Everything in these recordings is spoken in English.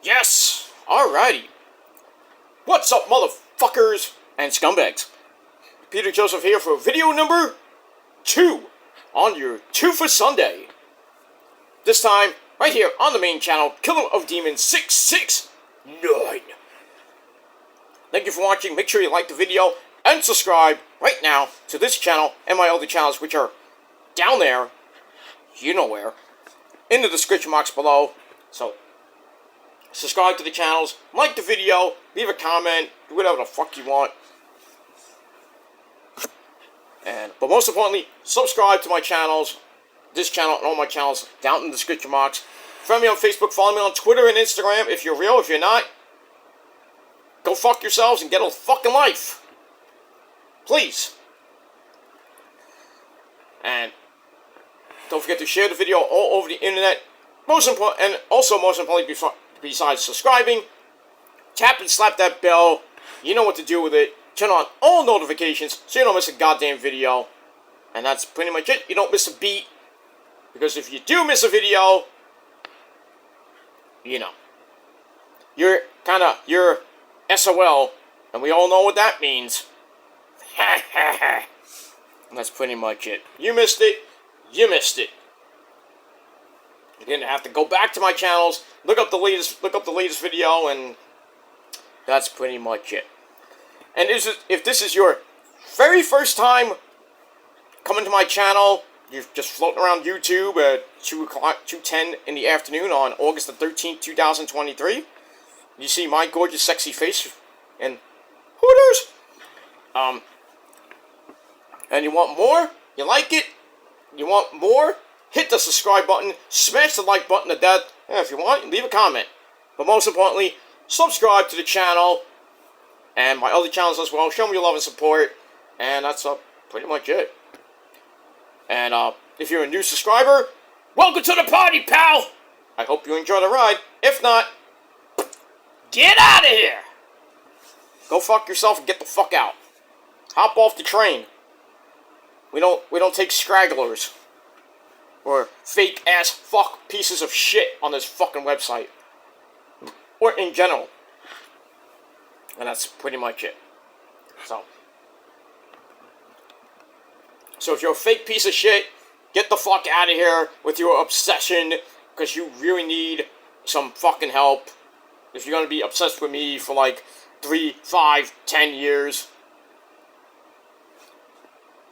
Yes! Alrighty. What's up, motherfuckers and scumbags? Peter Joseph here for video number 2 on your 2 for Sunday. This time, right here on the main channel, Killer of Demons 669. Thank you for watching. Make sure you like the video and subscribe right now to this channel and my other channels, which are down there, you know where, in the description box below. So, subscribe to the channels, like the video, leave a comment, do whatever the fuck you want. But most importantly, subscribe to my channels, this channel and all my channels down in the description box. Friend me on Facebook, follow me on Twitter and Instagram if you're real. If you're not, go fuck yourselves and get a fucking life. Please. And don't forget to share the video all over the internet. Most importantly, besides subscribing, tap and slap that bell. You know what to do with it. Turn on all notifications so you don't miss a goddamn video. And that's pretty much it. You don't miss a beat. Because if you do miss a video, you know, you're SOL. And we all know what that means. And that's pretty much it. You missed it. You missed it. You're gonna have to go back to my channels, look up the latest video, and that's pretty much it. And if this is your very first time coming to my channel, you're just floating around YouTube at 2:10 in the afternoon on August the 13th, 2023. You see my gorgeous, sexy face and Hooters. And you want more? You like it? You want more? Hit the subscribe button, smash the like button to death, and if you want, leave a comment. But most importantly, subscribe to the channel, and my other channels as well. Show me your love and support, and that's pretty much it. And if you're a new subscriber, welcome to the party, pal! I hope you enjoy the ride. If not, get out of here! Go fuck yourself and get the fuck out. Hop off the train. We don't take stragglers. Or fake-ass fuck pieces of shit on this fucking website. Or in general. And that's pretty much it. So if you're a fake piece of shit, get the fuck out of here with your obsession, because you really need some fucking help. If you're gonna be obsessed with me for like 3, 5, 10 years.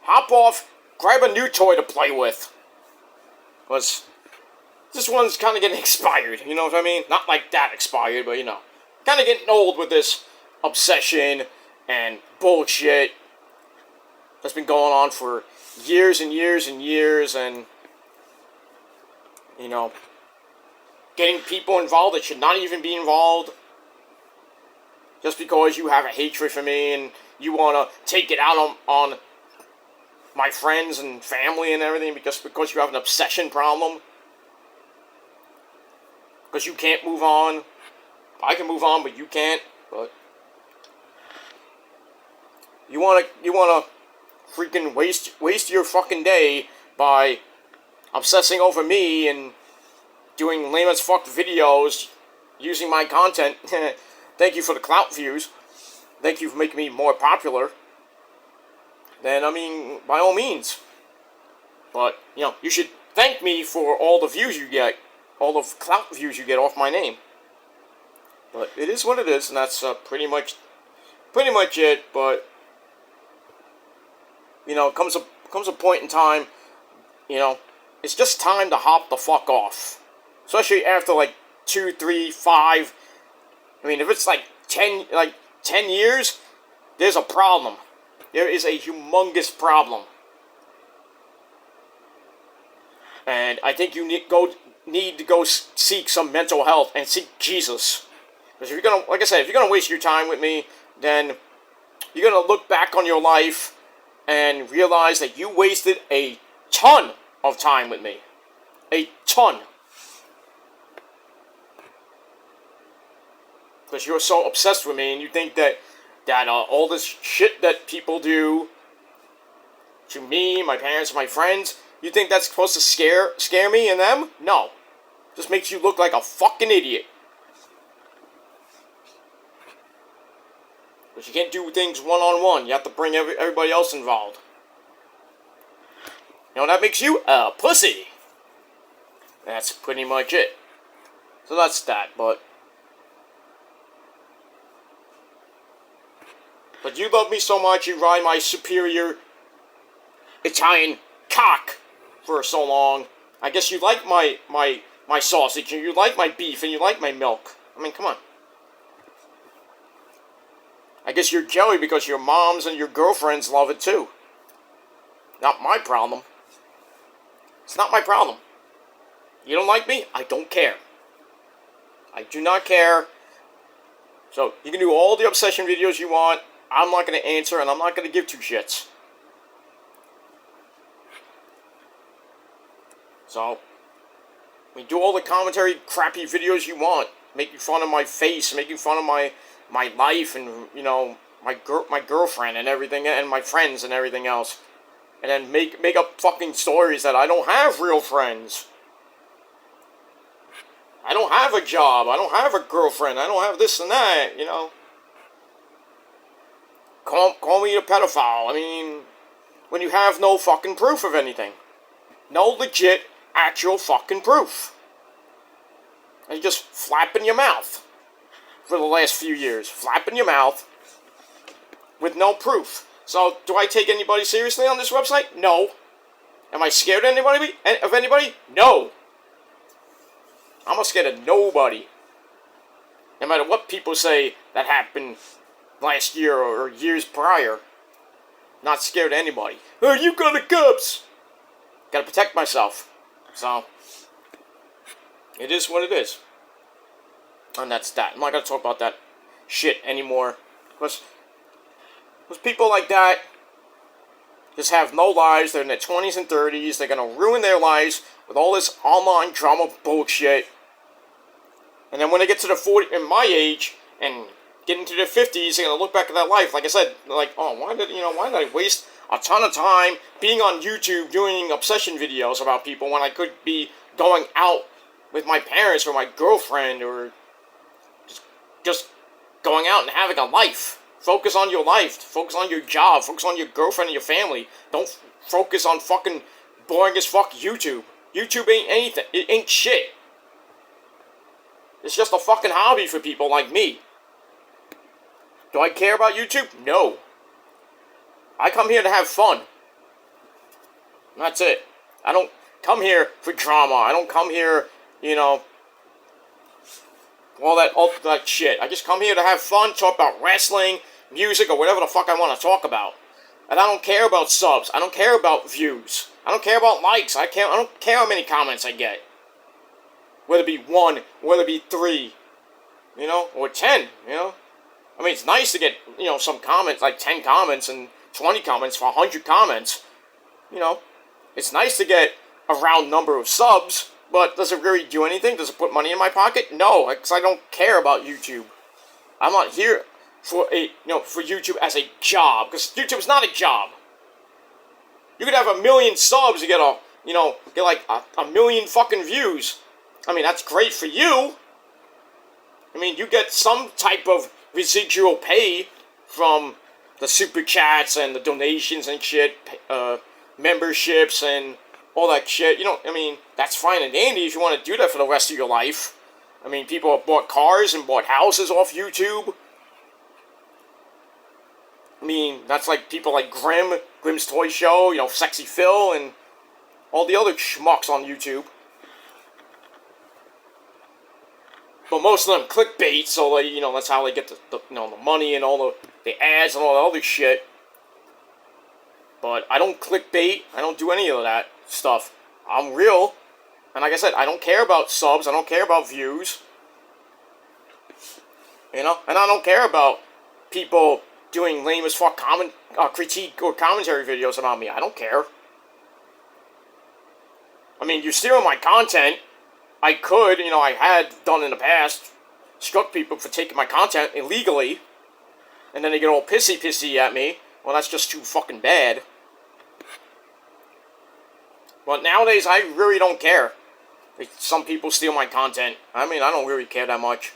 Hop off, grab a new toy to play with. Because this one's kind of getting expired, you know what I mean? Not like that expired, but you know. Kind of getting old with this obsession and bullshit that's been going on for years and years and years, and, you know, getting people involved that should not even be involved. Just because you have a hatred for me and you want to take it out on my friends and family and everything because you have an obsession problem. Because you can't move on. I can move on, but you can't. But you wanna freaking waste your fucking day by obsessing over me and doing lame as fuck videos using my content. Thank you for the clout views. Thank you for making me more popular. Then, I mean, by all means. But, you know, you should thank me for all the views you get. All the clout views you get off my name. But it is what it is, and that's pretty much it. But, you know, comes a point in time, you know, it's just time to hop the fuck off. Especially after, like, 2, 3, 5. I mean, if it's, like, 10 years, there's a problem. There is a humongous problem. And I think you need to go seek some mental health and seek Jesus. Because if you're gonna, like I said, if you're gonna waste your time with me, then you're gonna look back on your life and realize that you wasted a ton of time with me. A ton. Because you're so obsessed with me and you think that all this shit that people do to me, my parents, my friends, you think that's supposed to scare me and them? No. Just makes you look like a fucking idiot. Because you can't do things one-on-one. You have to bring everybody else involved. You know, that makes you a pussy. That's pretty much it. So that's that, but you love me so much, you ride my superior Italian cock for so long. I guess you like my sausage, and you like my beef, and you like my milk. I mean, come on. I guess you're jelly because your moms and your girlfriends love it too. Not my problem. It's not my problem. You don't like me? I don't care. I do not care. So, you can do all the obsession videos you want. I'm not going to answer, and I'm not going to give two shits. So, do all the commentary crappy videos you want. Making fun of my face, making fun of my life, and, you know, my girlfriend and everything, and my friends and everything else. And then make up fucking stories that I don't have real friends. I don't have a job. I don't have a girlfriend. I don't have this and that, you know. Call me a pedophile. I mean, when you have no fucking proof of anything. No legit, actual fucking proof. And you just flapping your mouth. For the last few years. Flapping your mouth. With no proof. So, do I take anybody seriously on this website? No. Am I scared of anybody? No. I'm not scared of nobody. No matter what people say that happened last year or years prior. Not scared of anybody. Oh, you got the cops! Gotta protect myself. So, it is what it is. And that's that. I'm not gonna talk about that shit anymore. Because people like that just have no lives. They're in their 20s and 30s. They're gonna ruin their lives with all this online drama bullshit. And then when they get to the 40, in my age, and get into their 50s, they're gonna look back at that life. Like I said, like, oh, why did I waste a ton of time being on YouTube doing obsession videos about people when I could be going out with my parents or my girlfriend, or just going out and having a life. Focus on your life. Focus on your job. Focus on your girlfriend and your family. Don't focus on fucking boring as fuck YouTube. YouTube ain't anything. It ain't shit. It's just a fucking hobby for people like me. Do I care about YouTube? No. I come here to have fun. That's it. I don't come here for drama. I don't come here, you know, all that shit. I just come here to have fun, talk about wrestling, music, or whatever the fuck I want to talk about. And I don't care about subs. I don't care about views. I don't care about likes. I don't care how many comments I get. Whether it be 1, whether it be 3, you know, or 10, you know. I mean, it's nice to get, you know, some comments, like 10 comments and 20 comments for 100 comments. You know, it's nice to get a round number of subs, but does it really do anything? Does it put money in my pocket? No, because I don't care about YouTube. I'm not here for for YouTube as a job, because YouTube is not a job. You could have 1 million subs, you get get like a million fucking views. I mean, that's great for you. I mean, you get some type of residual pay from the super chats and the donations and shit, memberships and all that shit. You know, I mean, that's fine and dandy if you want to do that for the rest of your life. I mean, people have bought cars and bought houses off YouTube. I mean, that's like people like Grimm's Toy Show, you know, Sexy Phil, and all the other schmucks on YouTube. But most of them clickbait, so they, that's how they get the money and all the ads and all the other shit. But I don't clickbait. I don't do any of that stuff. I'm real. And like I said, I don't care about subs. I don't care about views. And I don't care about people doing lame as fuck critique or commentary videos about me. I don't care. I mean, you're stealing my content. I could, I had done in the past, struck people for taking my content illegally, and then they get all pissy at me. Well, that's just too fucking bad. But nowadays, I really don't care. Some people steal my content. I mean, I don't really care that much.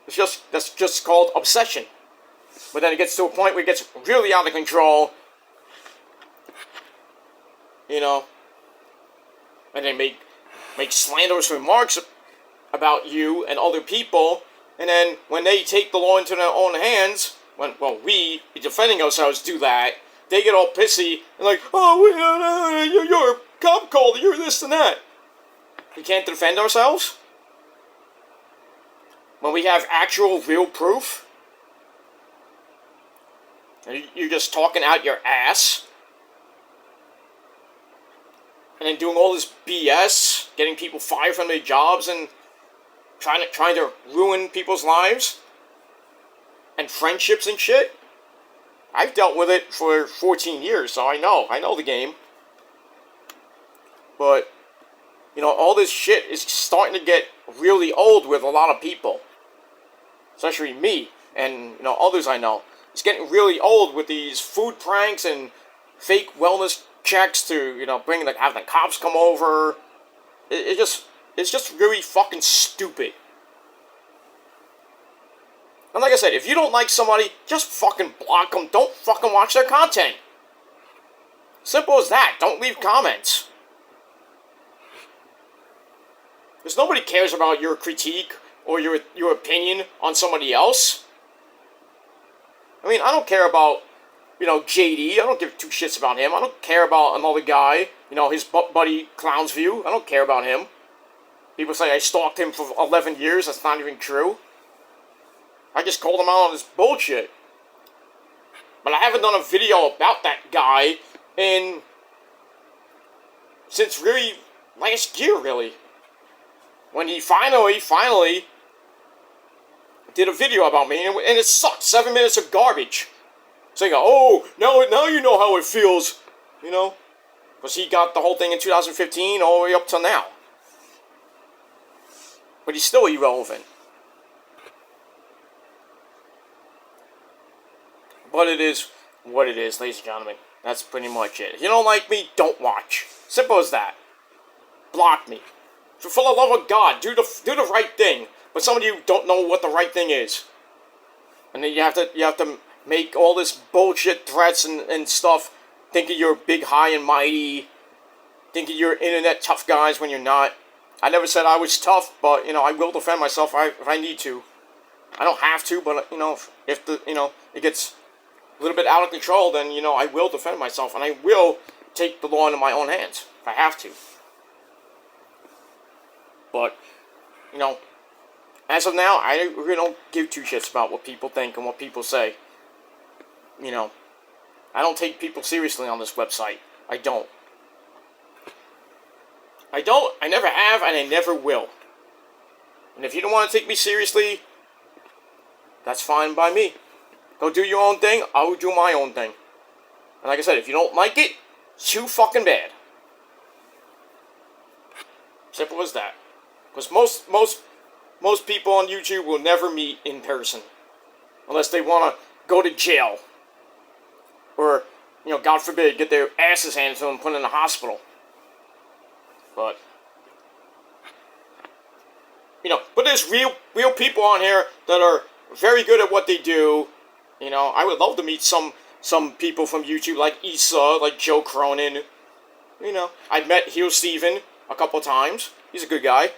That's just called obsession. But then it gets to a point where it gets really out of control. You know, and they make slanderous remarks about you and other people, and then when they take the law into their own hands, we defending ourselves do that, they get all pissy and like, oh, you're a cop caller, you're this and that. We can't defend ourselves? When we have actual real proof? And you're just talking out your ass? And then doing all this BS, getting people fired from their jobs and trying to ruin people's lives and friendships and shit. I've dealt with it for 14 years, so I know the game. But, you know, all this shit is starting to get really old with a lot of people. Especially me and, you know, others I know. It's getting really old with these food pranks and fake wellness checks to, you know, have the cops come over. It's just really fucking stupid. And like I said, if you don't like somebody, just fucking block them. Don't fucking watch their content. Simple as that. Don't leave comments. Because nobody cares about your critique or your opinion on somebody else. I mean, I don't care about, you know, JD. I don't give two shits about him. I don't care about another guy, you know, his buddy Clownsview. I don't care about him. People say I stalked him for 11 years. That's not even true. I just called him out on his bullshit. But I haven't done a video about that guy since really last year, really. When he finally did a video about me, and it sucked. 7 minutes of garbage. Saying, oh, now you know how it feels, you know? Because he got the whole thing in 2015 all the way up till now. But he's still irrelevant. But it is what it is, ladies and gentlemen. That's pretty much it. If you don't like me, don't watch. Simple as that. Block me. For the love of God, do the right thing. But some of you don't know what the right thing is. And then you have to make all this bullshit threats and stuff, thinking you're big, high, and mighty, thinking you're internet tough guys when you're not. I never said I was tough, but, you know, I will defend myself if I need to. I don't have to, but, you know, if it gets a little bit out of control, then, you know, I will defend myself, and I will take the law into my own hands if I have to. But, you know, as of now, I really don't give two shits about what people think and what people say. You know, I don't take people seriously on this website. I don't. I never have, and I never will. And if you don't want to take me seriously, that's fine by me. Go do your own thing, I will do my own thing. And like I said, if you don't like it, it's too fucking bad. Simple as that. Because most people on YouTube will never meet in person. Unless they want to go to jail. Or, you know, God forbid, get their asses handed to them and put in the hospital. But, you know, but there's real people on here that are very good at what they do. You know, I would love to meet some people from YouTube like Issa, like Joe Cronin. You know, I've met Heel Steven a couple times. He's a good guy.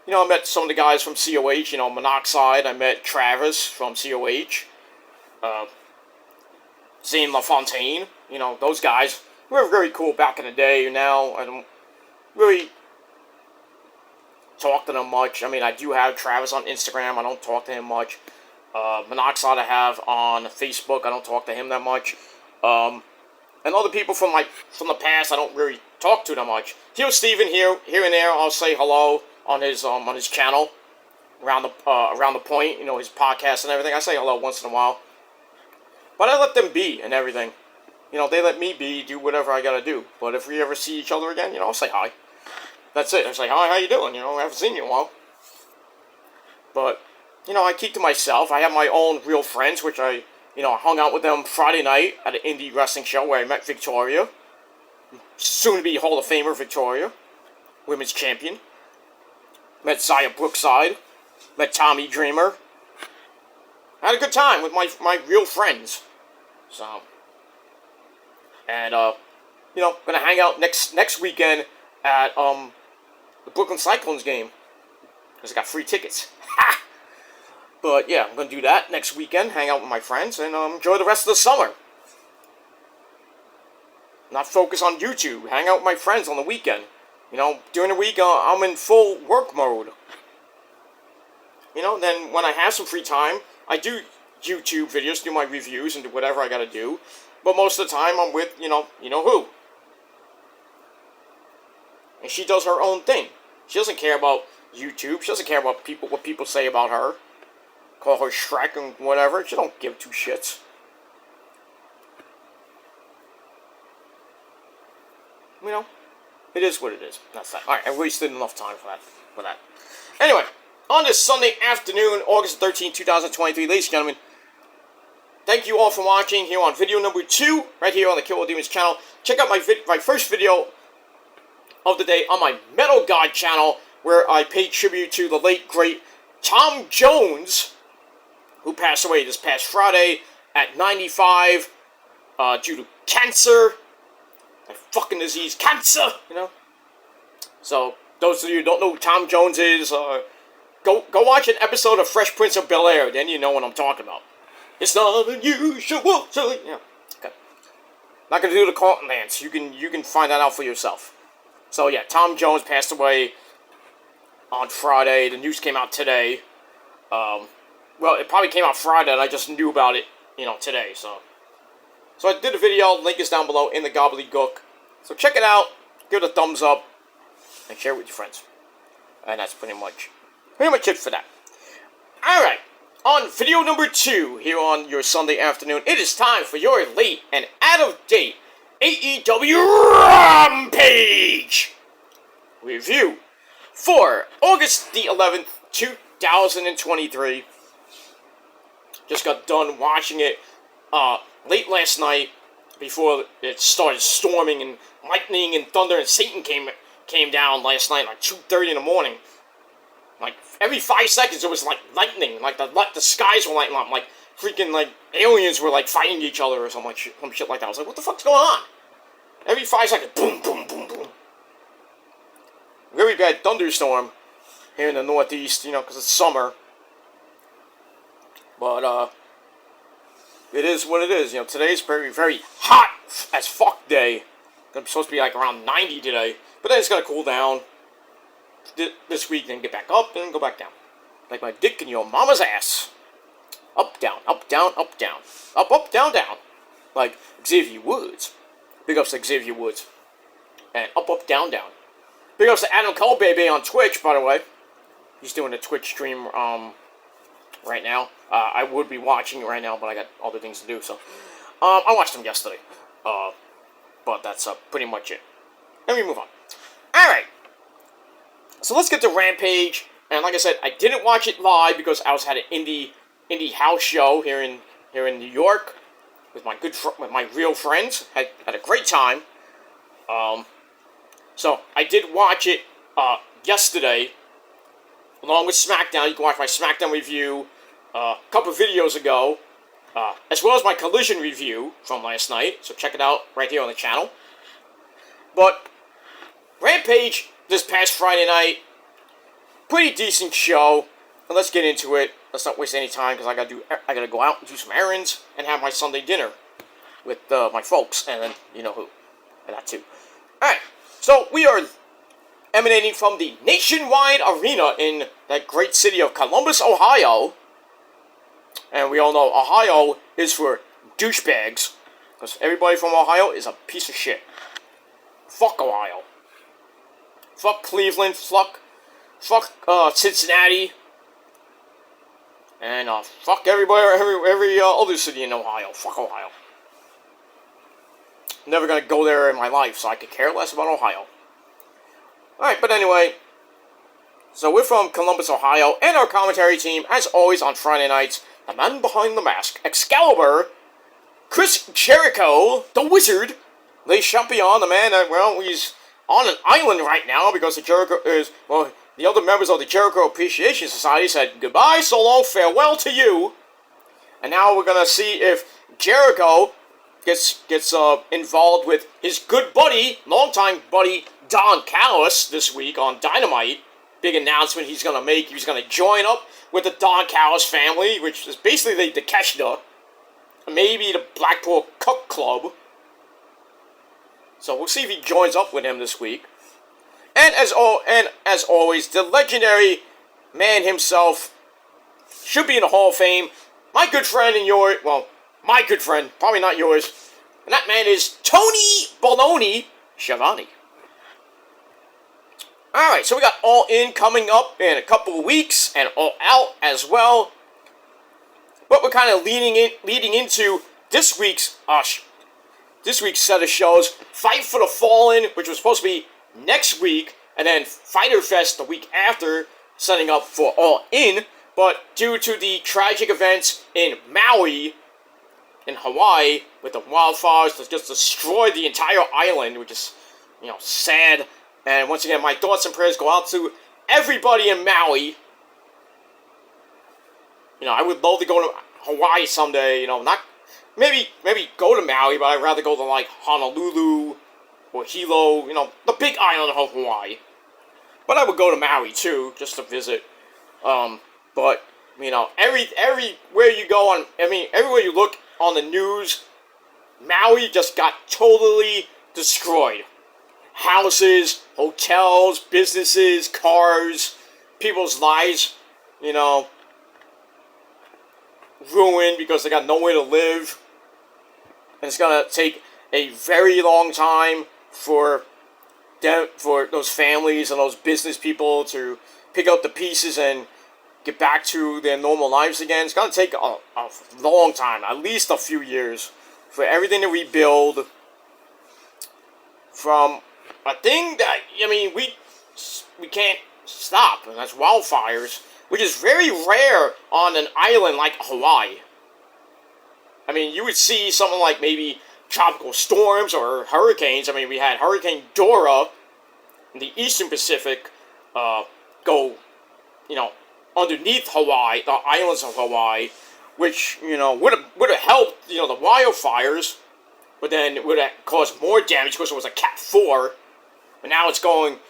You know, I met some of the guys from COH, you know, Monoxide. I met Travis from COH. Zane LaFontaine. You know, those guys were very cool back in the day. Now, I don't really talk to them much. I mean, I do have Travis on Instagram. I don't talk to him much. Monoxide I have on Facebook. I don't talk to him that much. And other people from the past, I don't really talk to that much. Heel Steven here and there, I'll say hello on his channel, around the point, you know, his podcast and everything. I say hello once in a while, but I let them be and everything. You know, they let me be, do whatever I gotta do. But if we ever see each other again, you know, I'll say hi. That's it. I say hi, how you doing? You know, I haven't seen you in a while. But, you know, I keep to myself. I have my own real friends, which I hung out with them Friday night at an indie wrestling show where I met Victoria. Soon to be Hall of Famer Victoria. Women's champion. Met Zaya Brookside. Met Tommy Dreamer. I had a good time with my real friends. So, and gonna hang out next weekend at the Brooklyn Cyclones game because I got free tickets. Ha! But yeah, I'm gonna do that next weekend. Hang out with my friends and enjoy the rest of the summer. Not focus on YouTube. Hang out with my friends on the weekend. During the week I'm in full work mode. Then when I have some free time, I do YouTube videos, do my reviews, and do whatever I gotta do. But most of the time, I'm with, you know who. And she does her own thing. She doesn't care about YouTube. She doesn't care about what people say about her. Call her Shrek and whatever. She don't give two shits. It is what it is. That's that. Alright, I wasted enough time for that. Anyway. On this Sunday afternoon, August 13, 2023, ladies and gentlemen, thank you all for watching here on video number 2, right here on the Kill All Demons channel. Check out my first video of the day on my Metal God channel, where I paid tribute to the late, great Tom Jones, who passed away this past Friday at 95 due to cancer. That fucking disease, cancer, So, those of you who don't know who Tom Jones is, Go watch an episode of Fresh Prince of Bel-Air, then you know what I'm talking about. It's not unusual. Yeah, okay. Not gonna do the Carlton dance. You can find that out for yourself. So yeah, Tom Jones passed away on Friday. The news came out today. Well, it probably came out Friday, and I just knew about it, today. So I did a video. Link is down below in the gobbledygook. So check it out. Give it a thumbs up, and share it with your friends. And that's pretty much it for that. Alright, on video number 2 here on your Sunday afternoon, it is time for your late and out-of-date AEW Rampage review for August the 11th, 2023. Just got done watching it late last night before it started storming and lightning and thunder and Satan came down last night like 2:30 in the morning. Like, every 5 seconds, it was, like, lightning. Like, the skies were lighting up. Like, freaking, like, aliens were, like, fighting each other or some shit like that. I was like, what the fuck's going on? Every 5 seconds, boom, boom, boom, boom. Very bad thunderstorm here in the Northeast, because it's summer. But, it is what it is. Today's very, very hot as fuck day. It's supposed to be, like, around 90 today. But then it's gonna cool down this week, then get back up, and then go back down. Like my dick in your mama's ass. Up, down, up, down, up, down. Up, down, down. Like Xavier Woods. Big ups to Xavier Woods. And up, down, down. Big ups to Adam Cole Baby on Twitch, by the way. He's doing a Twitch stream right now. I would be watching it right now, but I got other things to do, so. I watched him yesterday. But that's pretty much it. Let me move on. Alright. So let's get to Rampage, and like I said, I didn't watch it live because I was at an indie house show here in New York with my real friends. Had a great time. So I did watch it yesterday, along with SmackDown. You can watch my SmackDown review a couple of videos ago, as well as my Collision review from last night. So check it out right here on the channel. But Rampage this past Friday night, pretty decent show. And let's get into it. Let's not waste any time because I gotta go out and do some errands and have my Sunday dinner with my folks and then you know who, and that too. All right, so we are emanating from the Nationwide Arena in that great city of Columbus, Ohio, and we all know Ohio is for douchebags because everybody from Ohio is a piece of shit. Fuck Ohio. Fuck Cleveland, fuck Cincinnati, and fuck everybody, every other city in Ohio. Fuck Ohio. Never gonna go there in my life, so I could care less about Ohio. Alright, but anyway, so we're from Columbus, Ohio, and our commentary team, as always on Friday nights, the man behind the mask, Excalibur, Chris Jericho, the Wizard, Le Champion, the man that, well, he's on an island right now because the other members of the Jericho Appreciation Society said goodbye, so long, farewell to you. And now we're gonna see if Jericho gets involved with his good buddy, longtime buddy Don Callis this week on Dynamite. Big announcement he's gonna make. He's gonna join up with the Don Callis family, which is basically the Takeshita, maybe the Blackpool Cook Club. So we'll see if he joins up with him this week. And as always, the legendary man himself should be in the Hall of Fame. My good friend and yours, well, my good friend, probably not yours. And that man is Tony Baloney Schiavone. Alright, so we got All In coming up in a couple of weeks, and All Out as well. But we're kind of leading into this week's set of shows. Fight for the Fallen, which was supposed to be next week, and then Fyter Fest the week after, setting up for All In. But due to the tragic events in Maui, in Hawaii, with the wildfires that just destroyed the entire island, which is, sad. And once again, my thoughts and prayers go out to everybody in Maui. I would love to go to Hawaii someday, not, maybe go to Maui, but I'd rather go to, like, Honolulu or Hilo, the big island of Hawaii. But I would go to Maui, too, just to visit. But, everywhere you go everywhere you look on the news, Maui just got totally destroyed. Houses, hotels, businesses, cars, people's lives, ruined because they got nowhere to live. And it's gonna take a very long time for those families and those business people to pick up the pieces and get back to their normal lives again. It's gonna take a long time, at least a few years, for everything to rebuild from a thing that, we can't stop, and that's wildfires, which is very rare on an island like Hawaii. You would see something like maybe tropical storms or hurricanes. We had Hurricane Dora in the Eastern Pacific go, underneath Hawaii, the islands of Hawaii, which, would have helped, the wildfires, but then it would have caused more damage because it was a Cat 4. But now it's going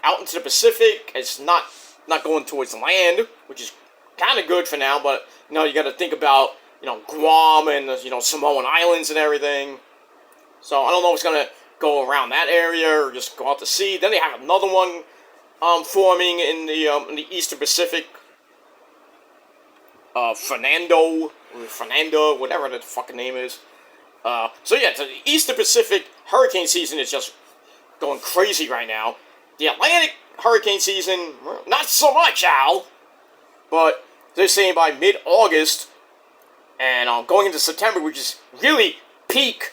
out into the Pacific. It's not going towards land, which is kind of good for now, but, you got to think about, Guam and, Samoan Islands and everything. So I don't know if it's going to go around that area or just go out to sea. Then they have another one forming in the Eastern Pacific. Fernando, whatever the fucking name is. So the Eastern Pacific hurricane season is just going crazy right now. The Atlantic hurricane season, not so much, Al. But they're saying by mid-August and going into September, which is really peak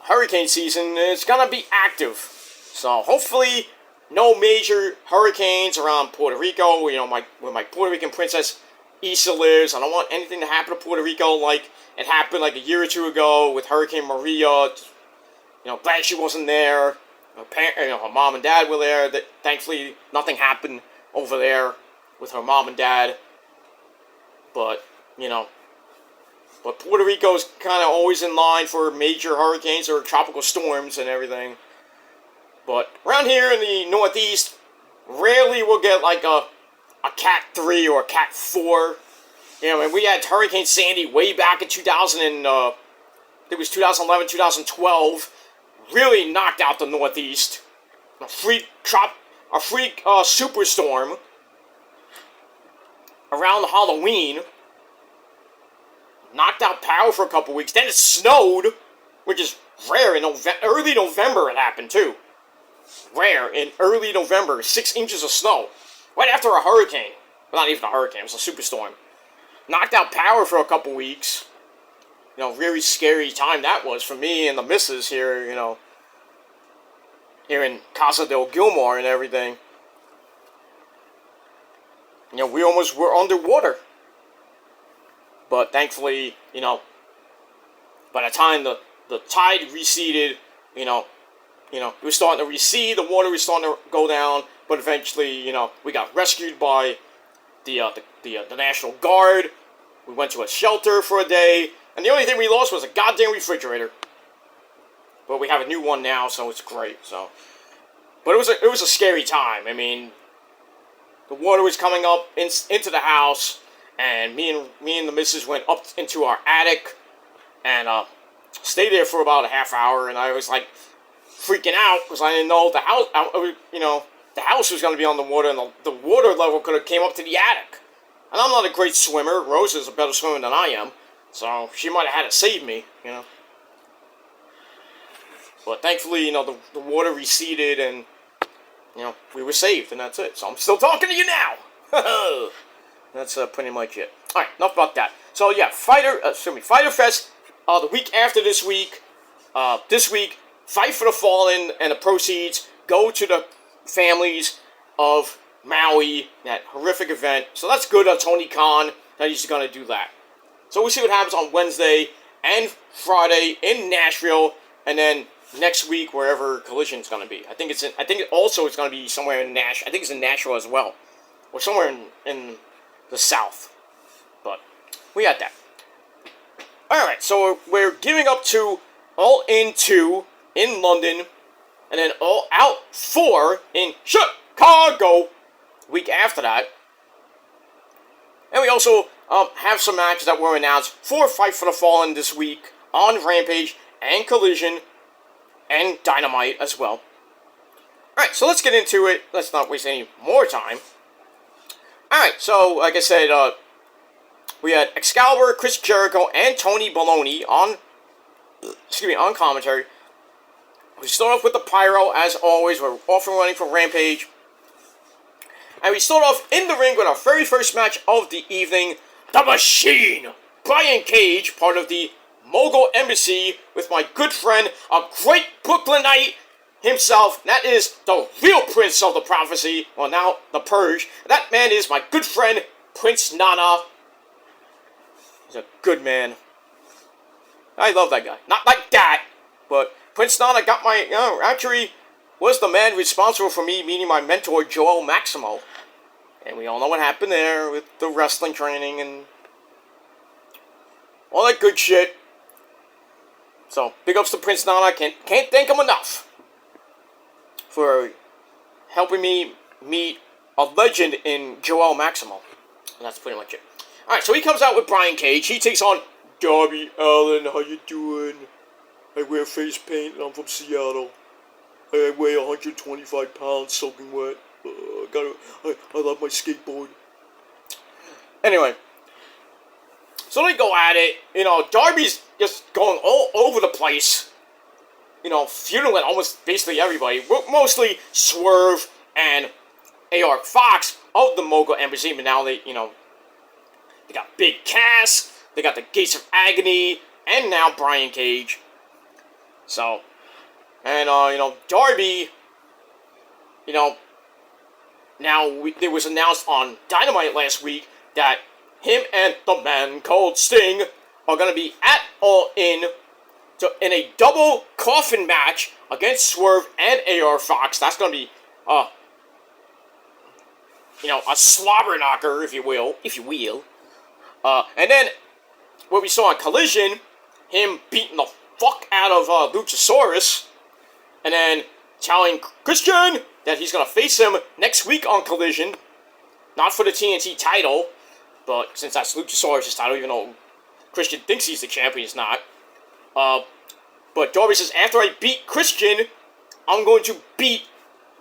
hurricane season, it's gonna be active. So hopefully no major hurricanes around Puerto Rico. Where my Puerto Rican princess Issa lives. I don't want anything to happen to Puerto Rico like it happened like a year or two ago with Hurricane Maria. Glad she wasn't there. Her mom and dad were there. Thankfully, nothing happened over there with her mom and dad. But, but Puerto Rico's kind of always in line for major hurricanes or tropical storms and everything. But around here in the Northeast, rarely we'll get like a Cat 3 or a Cat 4. We had Hurricane Sandy way back in 2011, 2012. Really knocked out the Northeast. A freak superstorm around Halloween. Knocked out power for a couple weeks. Then it snowed, which is rare. In early November it happened too. Rare in early November. 6 inches of snow. Right after a hurricane. Well, not even a hurricane, it was a superstorm. Knocked out power for a couple weeks. Really scary time that was for me and the missus here, here in Casa del Gilmore and everything. We almost were underwater. But thankfully, by the time the tide receded, it was starting to recede, the water was starting to go down, but eventually, we got rescued by the National Guard, We went to a shelter for a day, and the only thing we lost was a goddamn refrigerator. But we have a new one now, so it's great. So, but it was a scary time. I mean, the water was coming up into the house, and me and the missus went up into our attic, and stayed there for about a half hour, and I was like freaking out because I didn't know the house was going to be on the water, and the water level could have came up to the attic. And I'm not a great swimmer. Rose is a better swimmer than I am, so she might have had to save me, But thankfully, the water receded, and we were saved, and that's it. So I'm still talking to you now. That's pretty much it. All right, enough about that. So yeah, Fighter Fest. The week after this week, Fight for the Fallen, and the proceeds go to the families of Maui, that horrific event. So that's good on Tony Khan that he's going to do that. So we'll see what happens on Wednesday and Friday in Nashville, and then next week wherever Collision's going to be. I think it's going to be somewhere in Nashville. I think it's in Nashville as well, or somewhere in the South. But we got that. All right, so we're giving up to All In 2 in London, and then All Out 4 in Chicago week after that. And we also have some matches that were announced for Fight for the Fallen this week on Rampage and Collision and Dynamite as well. Alright, so let's get into it. Let's not waste any more time. Alright, so like I said, we had Excalibur, Chris Jericho, and Tony Baloney on commentary. We start off with the Pyro, as always. We're off and running for Rampage. And we start off in the ring with our very first match of the evening. The Machine! Brian Cage, part of the Mogul Embassy, with my good friend, a great Brooklynite himself. That is the real Prince of the Prophecy. Well, now, the Purge. That man is my good friend, Prince Nana. He's a good man. I love that guy. Not like that, but Prince Nana got my, actually was the man responsible for me meeting my mentor, Joel Maximo. And we all know what happened there with the wrestling training and all that good shit. So, big ups to Prince Nana. Can't thank him enough for helping me meet a legend in Joel Maximo. And that's pretty much it. Alright, so he comes out with Brian Cage. He takes on Darby Allin. How you doing? I wear face paint and I'm from Seattle. I weigh 125 pounds soaking wet. I love my skateboard. Anyway. So they go at it. Darby's just going all over the place. Feuding with almost basically everybody. Mostly Swerve and AR Fox of the Mogul Embassy. But now they got Big Cass. They got the Gates of Agony. And now Brian Cage. So, and, Darby, it was announced on Dynamite last week that him and the man called Sting are going to be at All In in a double coffin match against Swerve and AR Fox. That's going to be, a slobber knocker, if you will. And then, what we saw on Collision, him beating the fuck out of Luchasaurus, and then telling Christian that he's going to face him next week on Collision. Not for the TNT title, but since that's Luchasaurus' title, even though Christian thinks he's the champion, he's not. But Darby says, after I beat Christian, I'm going to beat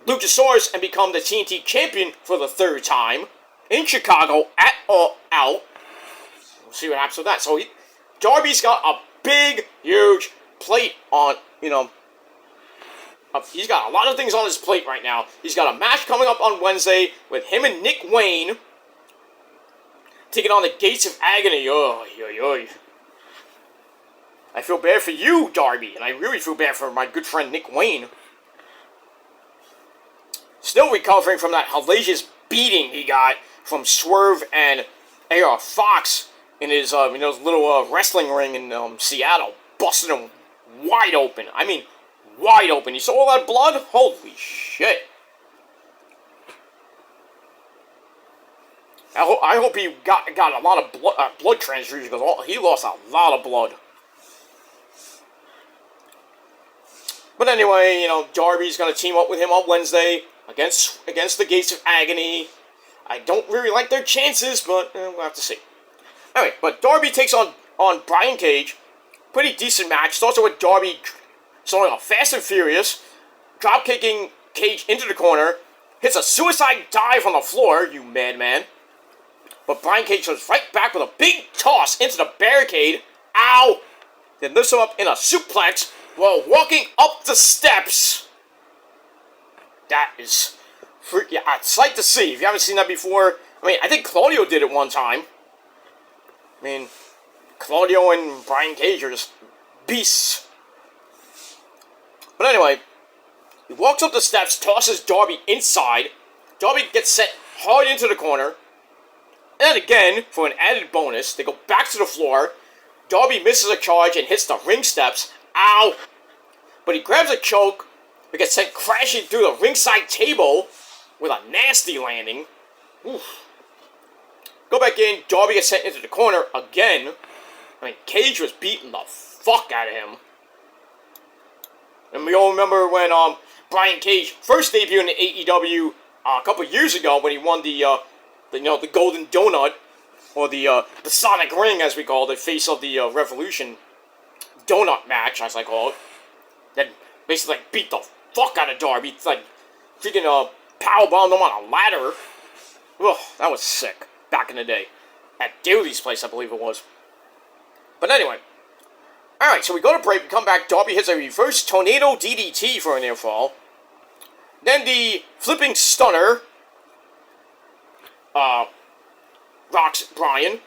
Luchasaurus and become the TNT champion for the third time in Chicago at All Out. We'll see what happens with that. So Darby's got a big, huge plate on, he's got a lot of things on his plate right now. He's got a match coming up on Wednesday with him and Nick Wayne taking on the Gates of Agony. I feel bad for you, Darby, and I really feel bad for my good friend Nick Wayne. Still recovering from that hellacious beating he got from Swerve and AR Fox in his little wrestling ring in Seattle, busting him wide open. I mean, wide open. You saw all that blood? Holy shit. I hope he got a lot of blood transfusion, because he lost a lot of blood. But anyway, Darby's going to team up with him on Wednesday against the Gates of Agony. I don't really like their chances, but we'll have to see. Anyway, but Darby takes on Brian Cage. Pretty decent match. Starts with Darby starting off fast and furious, drop kicking Cage into the corner, hits a suicide dive on the floor, you madman. But Brian Cage goes right back with a big toss into the barricade. Ow! Then lifts him up in a suplex while walking up the steps. That is a sight to see. If you haven't seen that before, I think Claudio did it one time. Claudio and Brian Cage are just beasts. But anyway, he walks up the steps, tosses Darby inside. Darby gets set hard into the corner. And again, for an added bonus, they go back to the floor. Darby misses a charge and hits the ring steps. Ow! But he grabs a choke, but gets sent crashing through the ringside table with a nasty landing. Oof. Go back in, Darby gets sent into the corner again. Cage was beating the fuck out of him. And we all remember when Brian Cage first debuted in the AEW a couple years ago when he won the Golden Donut, or the Sonic Ring, as we call it, the face of the Revolution Donut match, as I call it. That basically beat the fuck out of Darby. It's freaking powerbombed him on a ladder. Ugh, that was sick back in the day at Daily's place, I believe it was. But anyway, alright, so we go to break, we come back, Darby hits a reverse tornado DDT for a near fall. Then the flipping stunner rocks Brian,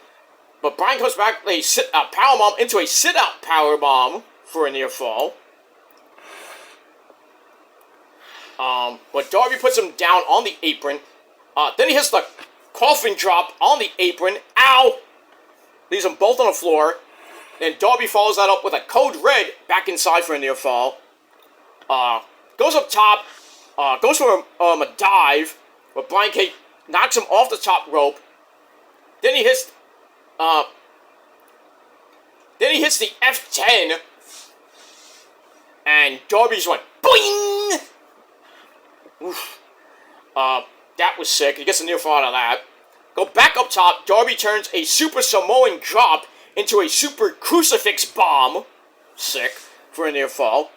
but Brian comes back, a powerbomb into a sit-out powerbomb for a near fall. But Darby puts him down on the apron. Then he hits the coffin drop on the apron. Ow! Leaves them both on the floor. Then Darby follows that up with a code red back inside for a near fall. Goes up top. Goes for a dive. But Brian Cage knocks him off the top rope. Then he hits the F10. And Darby's went boing! Oof. That was sick. He gets a near fall out of that. Go back up top. Darby turns a Super Samoan drop into a Super Crucifix Bomb. Sick. For a near fall.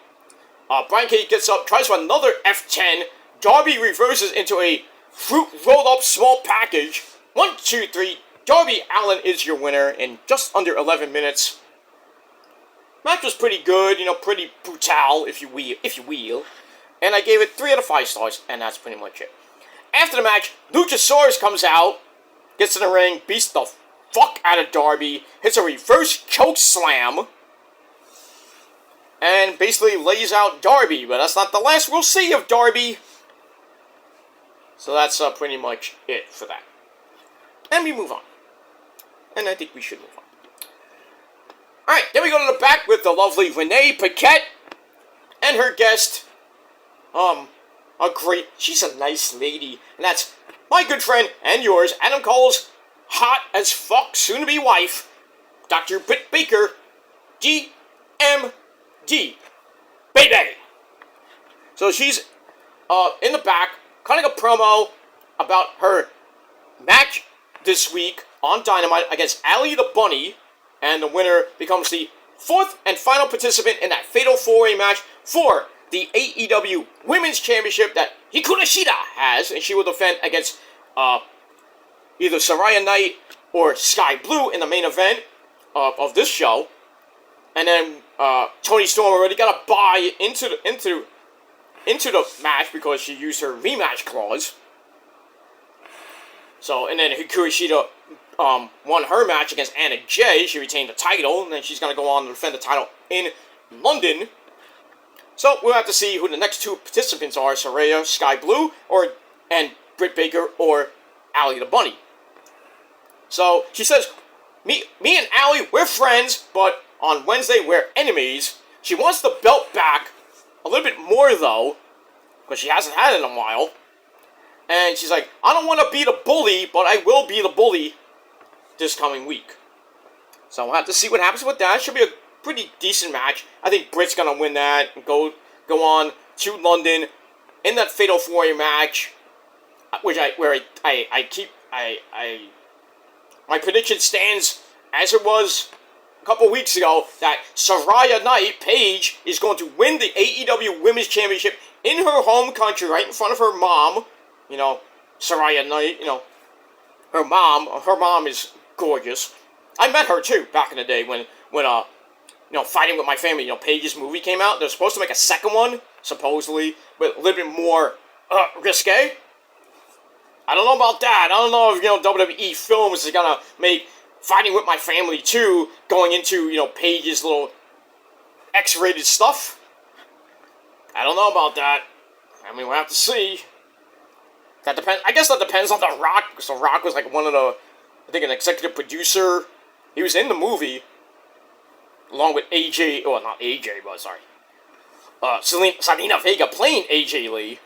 Brian Cage gets up, tries for another F10. Darby reverses into a fruit rolled up small package. 1, 2, 3. Darby Allin is your winner in just under 11 minutes. Match was pretty good, pretty brutal, if you will. And I gave it 3 out of 5 stars, and that's pretty much it. After the match, Luchasaurus comes out, gets in the ring, beats the fuck out of Darby, hits a reverse choke slam, and basically lays out Darby, but that's not the last we'll see of Darby. So that's pretty much it for that. And we move on. And I think we should move on. Alright, then we go to the back with the lovely Renee Paquette and her guest, she's a nice lady, and that's my good friend and yours, Adam Cole's hot as fuck soon-to-be wife, Dr. Britt Baker, GMD, baby. So she's in the back, cutting a promo about her match this week on Dynamite against Allie the Bunny, and the winner becomes the 4th and final participant in that Fatal 4-Way match for the AEW Women's Championship that Hikaru Shida has, and she will defend against either Soraya Knight or Sky Blue in the main event of this show. And then Toni Storm already got a bye into the match because she used her rematch clause. So, and then Hikaru Shida won her match against Anna Jay. She retained the title, and then she's going to go on to defend the title in London. So, we'll have to see who the next 2 participants are, Soraya, Sky Blue, and Britt Baker, or Allie the Bunny. So, she says, me and Allie, we're friends, but on Wednesday, we're enemies. She wants the belt back a little bit more, though, because she hasn't had it in a while. And she's like, I don't want to be the bully, but I will be the bully this coming week. So we'll have to see what happens with that. Should be a pretty decent match. I think Britt's gonna win that and go on to London in that Fatal 4-Way match, which my prediction stands as it was a couple weeks ago, that Soraya Knight, Paige, is going to win the AEW Women's Championship in her home country, right in front of her mom. You know, Soraya Knight, you know, her mom is gorgeous. I met her too back in the day when you know, Fighting With My Family, you know, Paige's movie came out. They're supposed to make a second one, supposedly, but a little bit more risque. I don't know about that. I don't know if, you know, WWE Films is gonna make Fighting With My Family 2 going into, you know, Paige's little X-rated stuff. I don't know about that. I mean, we'll have to see. That depends. I guess that depends on The Rock, because The Rock was like one of the, I think, an executive producer. He was in the movie, along with AJ, oh, not AJ, but sorry, Selena Vega playing AJ Lee.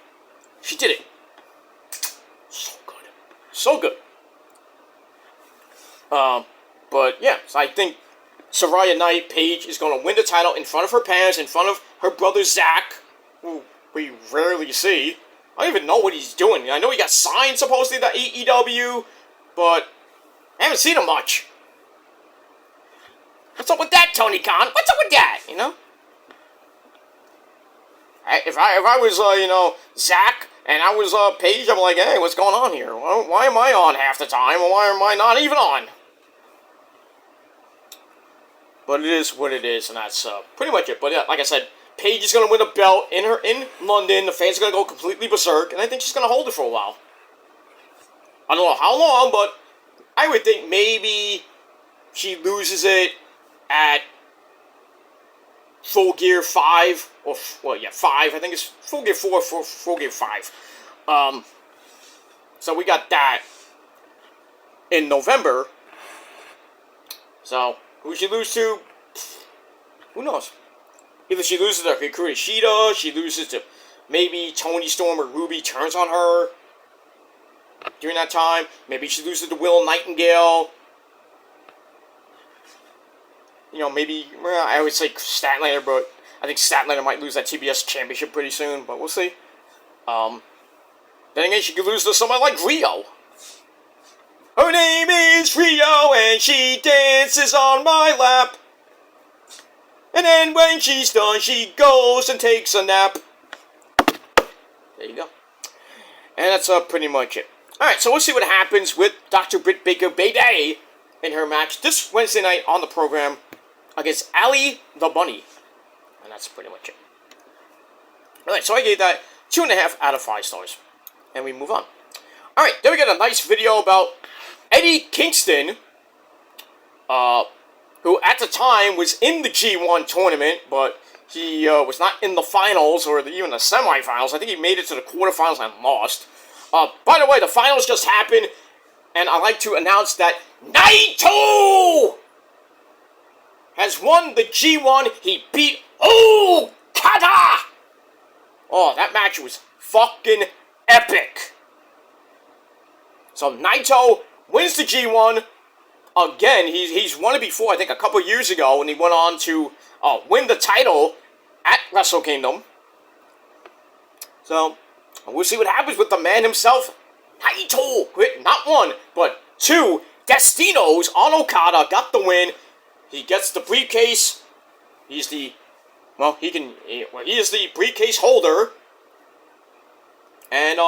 She did it. So good. So good. But yeah, so I think Soraya Knight, Paige, is going to win the title in front of her parents, in front of her brother Zach, who we rarely see. I don't even know what he's doing. I know he got signed supposedly to AEW, but I haven't seen him much. What's up with that, Tony Khan? What's up with that, you know? If I was, you know, Zach, and I was, Paige, I'm like, hey, what's going on here? Why am I on half the time, and why am I not even on? But it is what it is, and that's, pretty much it. But yeah, like I said, Paige is going to win a belt in London. The fans are going to go completely berserk, and I think she's going to hold it for a while. I don't know how long, but I would think maybe she loses it at Full Gear 5, or, well, yeah, 5, I think it's Full Gear 4, Full Gear 5. So we got that in November. So, who she lose to? Who knows? Either she loses to Hikaru Shida, she loses to maybe Toni Storm or Ruby turns on her during that time. Maybe she loses to Will Nightingale. You know, maybe, well, I would say Statlander, but I think Statlander might lose that TBS championship pretty soon, but we'll see. Then again, she could lose to someone like Rio. Her name is Rio, and she dances on my lap. And then when she's done, she goes and takes a nap. There you go. And that's pretty much it. Alright, so we'll see what happens with Dr. Britt Baker Baby in her match this Wednesday night on the program against Allie the Bunny. And that's pretty much it. Alright, so I gave that 2.5 out of 5 stars. And we move on. Alright, then we got a nice video about Eddie Kingston, who at the time was in the G1 tournament, but he was not in the finals or even the semifinals. I think he made it to the quarterfinals and lost. By the way, the finals just happened, and I'd like to announce that Naito has won the G1. He beat Okada! Oh, that match was fucking epic. So Naito wins the G1. Again, he's won it before, I think a couple years ago, when he went on to win the title at Wrestle Kingdom. So, we'll see what happens with the man himself, Naito. Not one, but 2 Destinos on Okada, got the win. He gets the briefcase. He's the, well, he is the briefcase holder. And,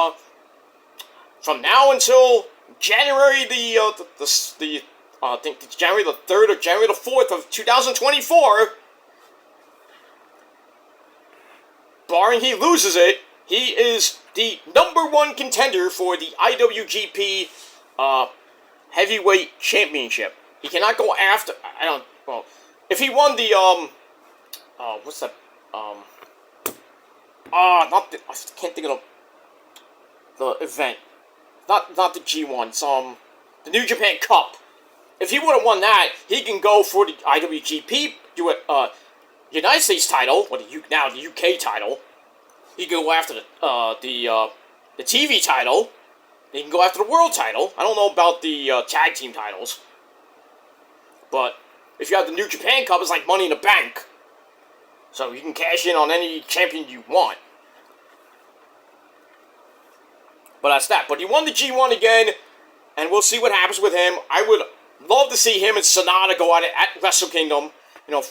from now until January I think it's January the 3rd or January the 4th of 2024, barring he loses it, he is the #1 contender for the IWGP Heavyweight Championship. He cannot go after, if he won the, what's that, I can't think of the event. Not the G1, it's, the New Japan Cup. If he would have won that, he can go for the IWGP, United States title, or now the UK title. He can go after the TV title, They can go after the world title. I don't know about the tag team titles. But if you have the New Japan Cup, it's like Money in the Bank. So you can cash in on any champion you want. But that's that. But he won the G1 again, and we'll see what happens with him. I would love to see him and Sonata go at it at Wrestle Kingdom. You know,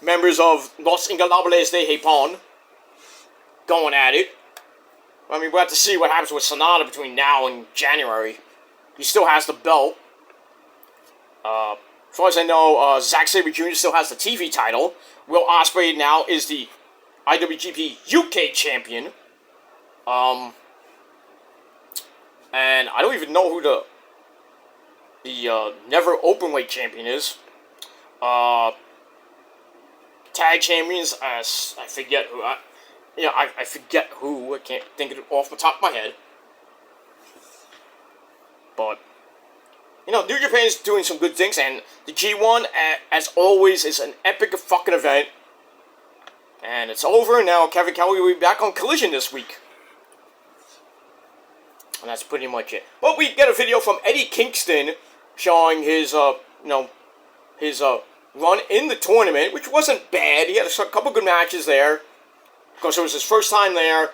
members of Los Ingobernables de Japón going at it. I mean, we'll have to see what happens with Sonata between now and January. He still has the belt. As far as I know, Zack Sabre Jr. still has the TV title. Will Ospreay now is the IWGP UK champion. And I don't even know who the never openweight champion is. Tag champions, I forget who. I forget who. I can't think of it off the top of my head. But New Japan is doing some good things, and the G1, as always, is an epic fucking event. And it's over now. Kevin Kelly will be back on Collision this week. And that's pretty much it. But we get a video from Eddie Kingston showing his, his run in the tournament, which wasn't bad. He had a couple good matches there. Because it was his first time there.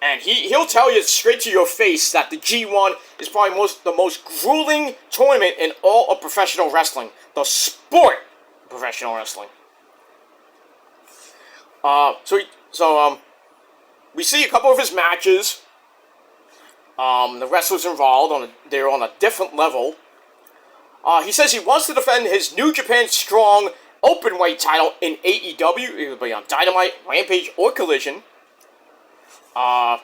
And he'll tell you straight to your face that the G1 is probably the most grueling tournament in all of professional wrestling. The sport of professional wrestling. We see a couple of his matches. The wrestlers involved, they're on a different level. He says he wants to defend his New Japan Strong Openweight title in AEW, either be on Dynamite, Rampage, or Collision. That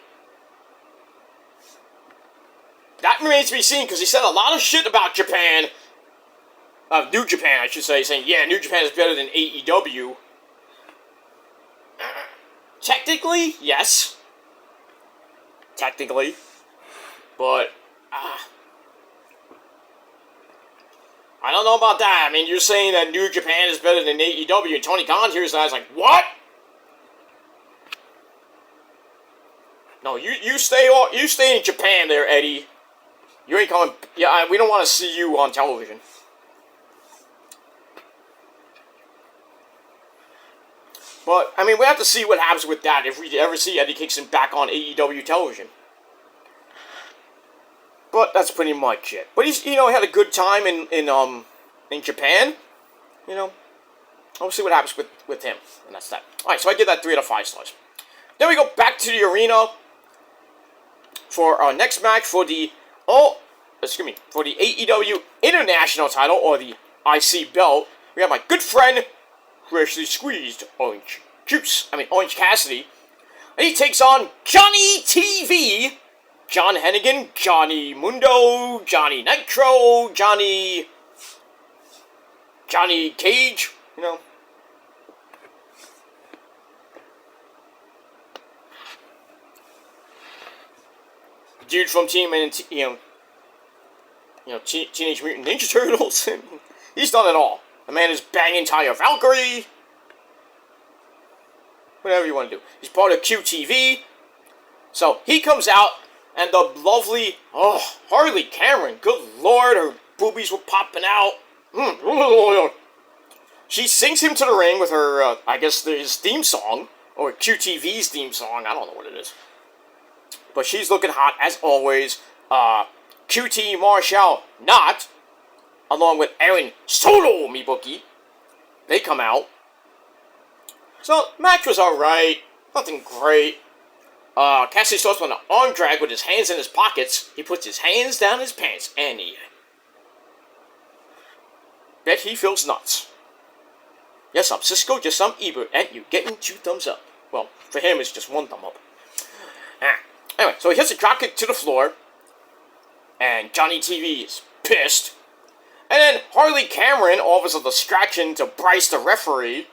remains to be seen, because he said a lot of shit about Japan. New Japan, I should say, saying, yeah, New Japan is better than AEW. Technically, yes. Technically. But, I don't know about that. I mean, you're saying that New Japan is better than AEW, and Tony Khan hears that, I was like, what? No, you stay in Japan there, Eddie. You ain't coming. Yeah, we don't want to see you on television. But I mean, we have to see what happens with that if we ever see Eddie Kingston back on AEW television. But that's pretty much it. But he's had a good time in Japan. We'll see what happens with him, and that's that. All right, so I give that 3 out of 5 stars. Then we go back to the arena for our next match for the AEW International title, or the IC belt. We have my good friend, freshly squeezed Orange Cassidy, and he takes on Johnny TV, John Hennigan, Johnny Mundo, Johnny Nitro, Johnny Cage, dude from Teenage Mutant Ninja Turtles. He's done it all. The man is banging Taya Valkyrie. Whatever you want to do. He's part of QTV. So he comes out, and the lovely, Harley Cameron, good lord, her boobies were popping out. She sings him to the ring with her, his theme song, or QTV's theme song, I don't know what it is. But she's looking hot, as always. QT Marshall not, along with Aaron Solo, me bookie. They come out. So, match was alright. Nothing great. Cassidy starts with an arm drag with his hands in his pockets. He puts his hands down his pants, and bet he feels nuts. Yes, I'm Cisco, just some Ebert, and you getting 2 thumbs up. Well, for him, it's just 1 thumb up. Anyway, so he hits a dropkick to the floor, and Johnny TV is pissed. And then Harley Cameron offers a distraction to Bryce the referee,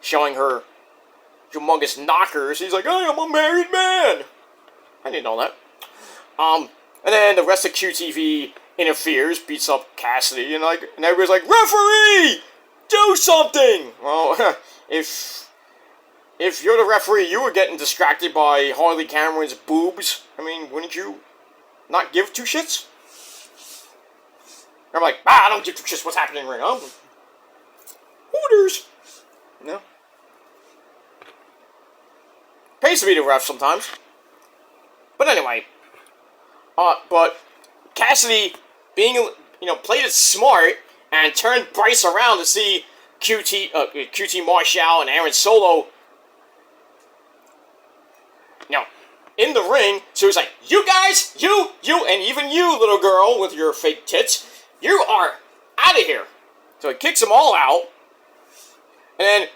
showing her humongous knockers. He's like, hey, I'm a married man. I didn't know that. And then the rest of QTV interferes, beats up Cassidy, and everybody's like, referee, do something. Well, if you're the referee, you were getting distracted by Harley Cameron's boobs. I mean, wouldn't you not give two shits? I'm like, I don't give two shits what's happening right now. Hooters. No. Pays to be the ref sometimes. But anyway. But Cassidy being, played it smart and turned Bryce around to see QT Marshall and Aaron Solo, in the ring. So he's like, you guys, you, and even you, little girl with your fake tits, you are out of here. So he kicks them all out. And then,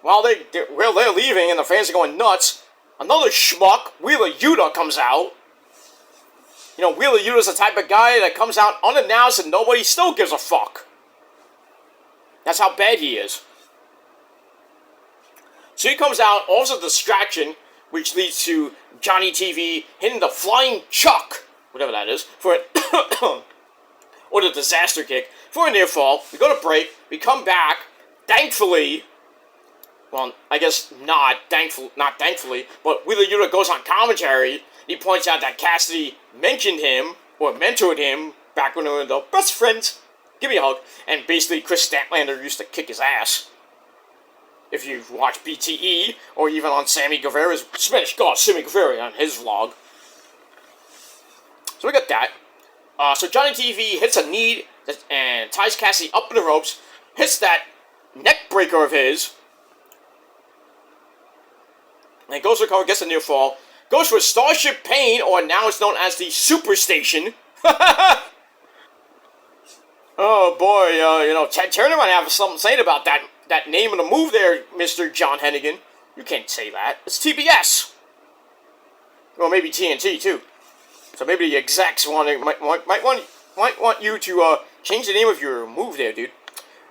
while they're leaving and the fans are going nuts, another schmuck, Wheeler Yuta, comes out. Wheeler Yuta's the type of guy that comes out unannounced and nobody still gives a fuck. That's how bad he is. So he comes out, also a distraction, which leads to Johnny TV hitting the flying chuck, whatever that is, for an or the disaster kick, for a near fall. We go to break, we come back, thankfully, well, I guess not thankfully, but Wheeler Yuta goes on commentary. He points out that Cassidy mentioned him, or mentored him, back when they were the best friends. Give me a hug. And basically, Chris Statlander used to kick his ass. If you watch BTE, or even on Sammy Guevara's, Spanish God, Sammy Guevara, on his vlog. So we got that. So Johnny TV hits a knee, and ties Cassidy up in the ropes, hits that neck breaker of his, and goes for a cover, gets a near fall, goes for Starship Pain, or now it's known as the Superstation. Oh boy, Ted Turner might have something to say about that name of the move there, Mr. John Hennigan. You can't say that. It's TBS. Well, maybe TNT too. So maybe the execs might want you to change the name of your move there, dude.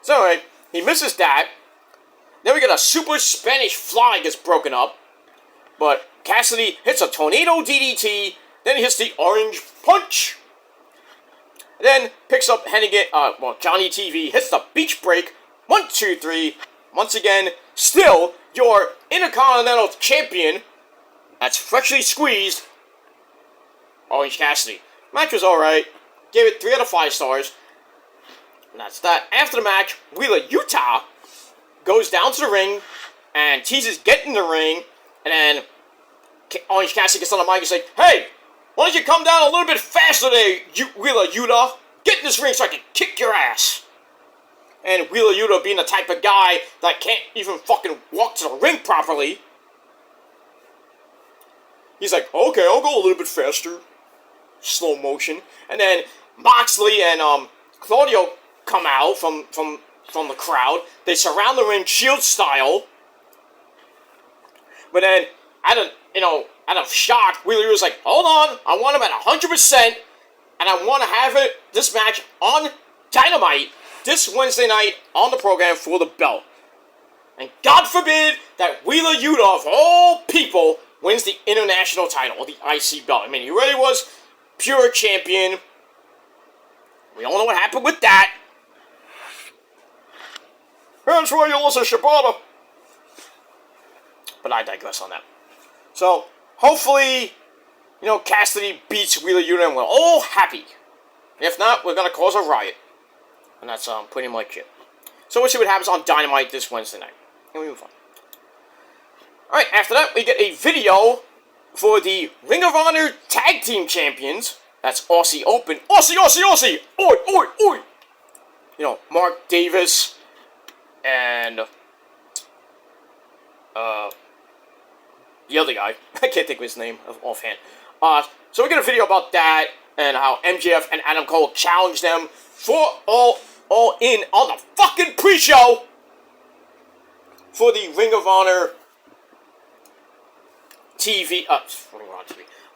So anyway, he misses that. Then we get a super Spanish fly gets broken up. But Cassidy hits a tornado DDT. Then he hits the orange punch. Then picks up Hennigan, Johnny TV hits the beach break. 1, 2, 3. Once again, still your Intercontinental Champion. That's freshly squeezed. Orange Cassidy. Match was alright. Gave it 3 out of 5 stars. And that's that. After the match, Wheeler Yuta goes down to the ring and teases get in the ring. And then Orange Cassidy gets on the mic and says, hey, why don't you come down a little bit faster there, Wheeler Yuta? Get in this ring so I can kick your ass. And Wheeler Yuta being the type of guy that can't even fucking walk to the ring properly. He's like, okay, I'll go a little bit faster. Slow motion. And then Moxley and Claudio come out from the crowd. They surround the ring Shield style. But then, out of shock, Wheeler was like, hold on, I want him at 100%, and I want to have this match on Dynamite this Wednesday night on the program for the belt. And God forbid that Wheeler Yuta, of all people, wins the international title, or the IC belt. I mean, he already was pure champion. We all know what happened with that. That's why you lost to Shibata. But I digress on that. So, hopefully, Cassidy beats Wheeler Yuta and we're all happy. If not, we're going to cause a riot. And that's pretty much it. So we'll see what happens on Dynamite this Wednesday night. And we move on. Alright, after that, we get a video for the Ring of Honor Tag Team Champions. That's Aussie Open. Aussie, Aussie, Aussie! Oi, oi, oi! Mark Davis and the other guy. I can't think of his name offhand. So we get a video about that and how MJF and Adam Cole challenged them for all in on the fucking pre-show for the Ring of Honor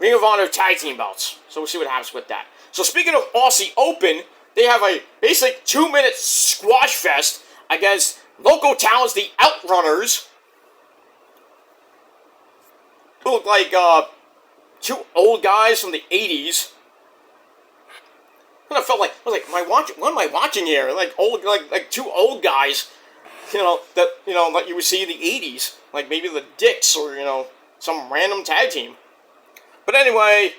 Ring of Honor Tag Team belts. So we'll see what happens with that. So speaking of Aussie Open, they have a basic 2-minute squash fest against local talents, the Outrunners, who look like two old guys from the 80s. And I felt like, what am I watching here? Like two old guys, that you would see in the 80s. Like maybe the Dicks or, some random tag team. But anyway,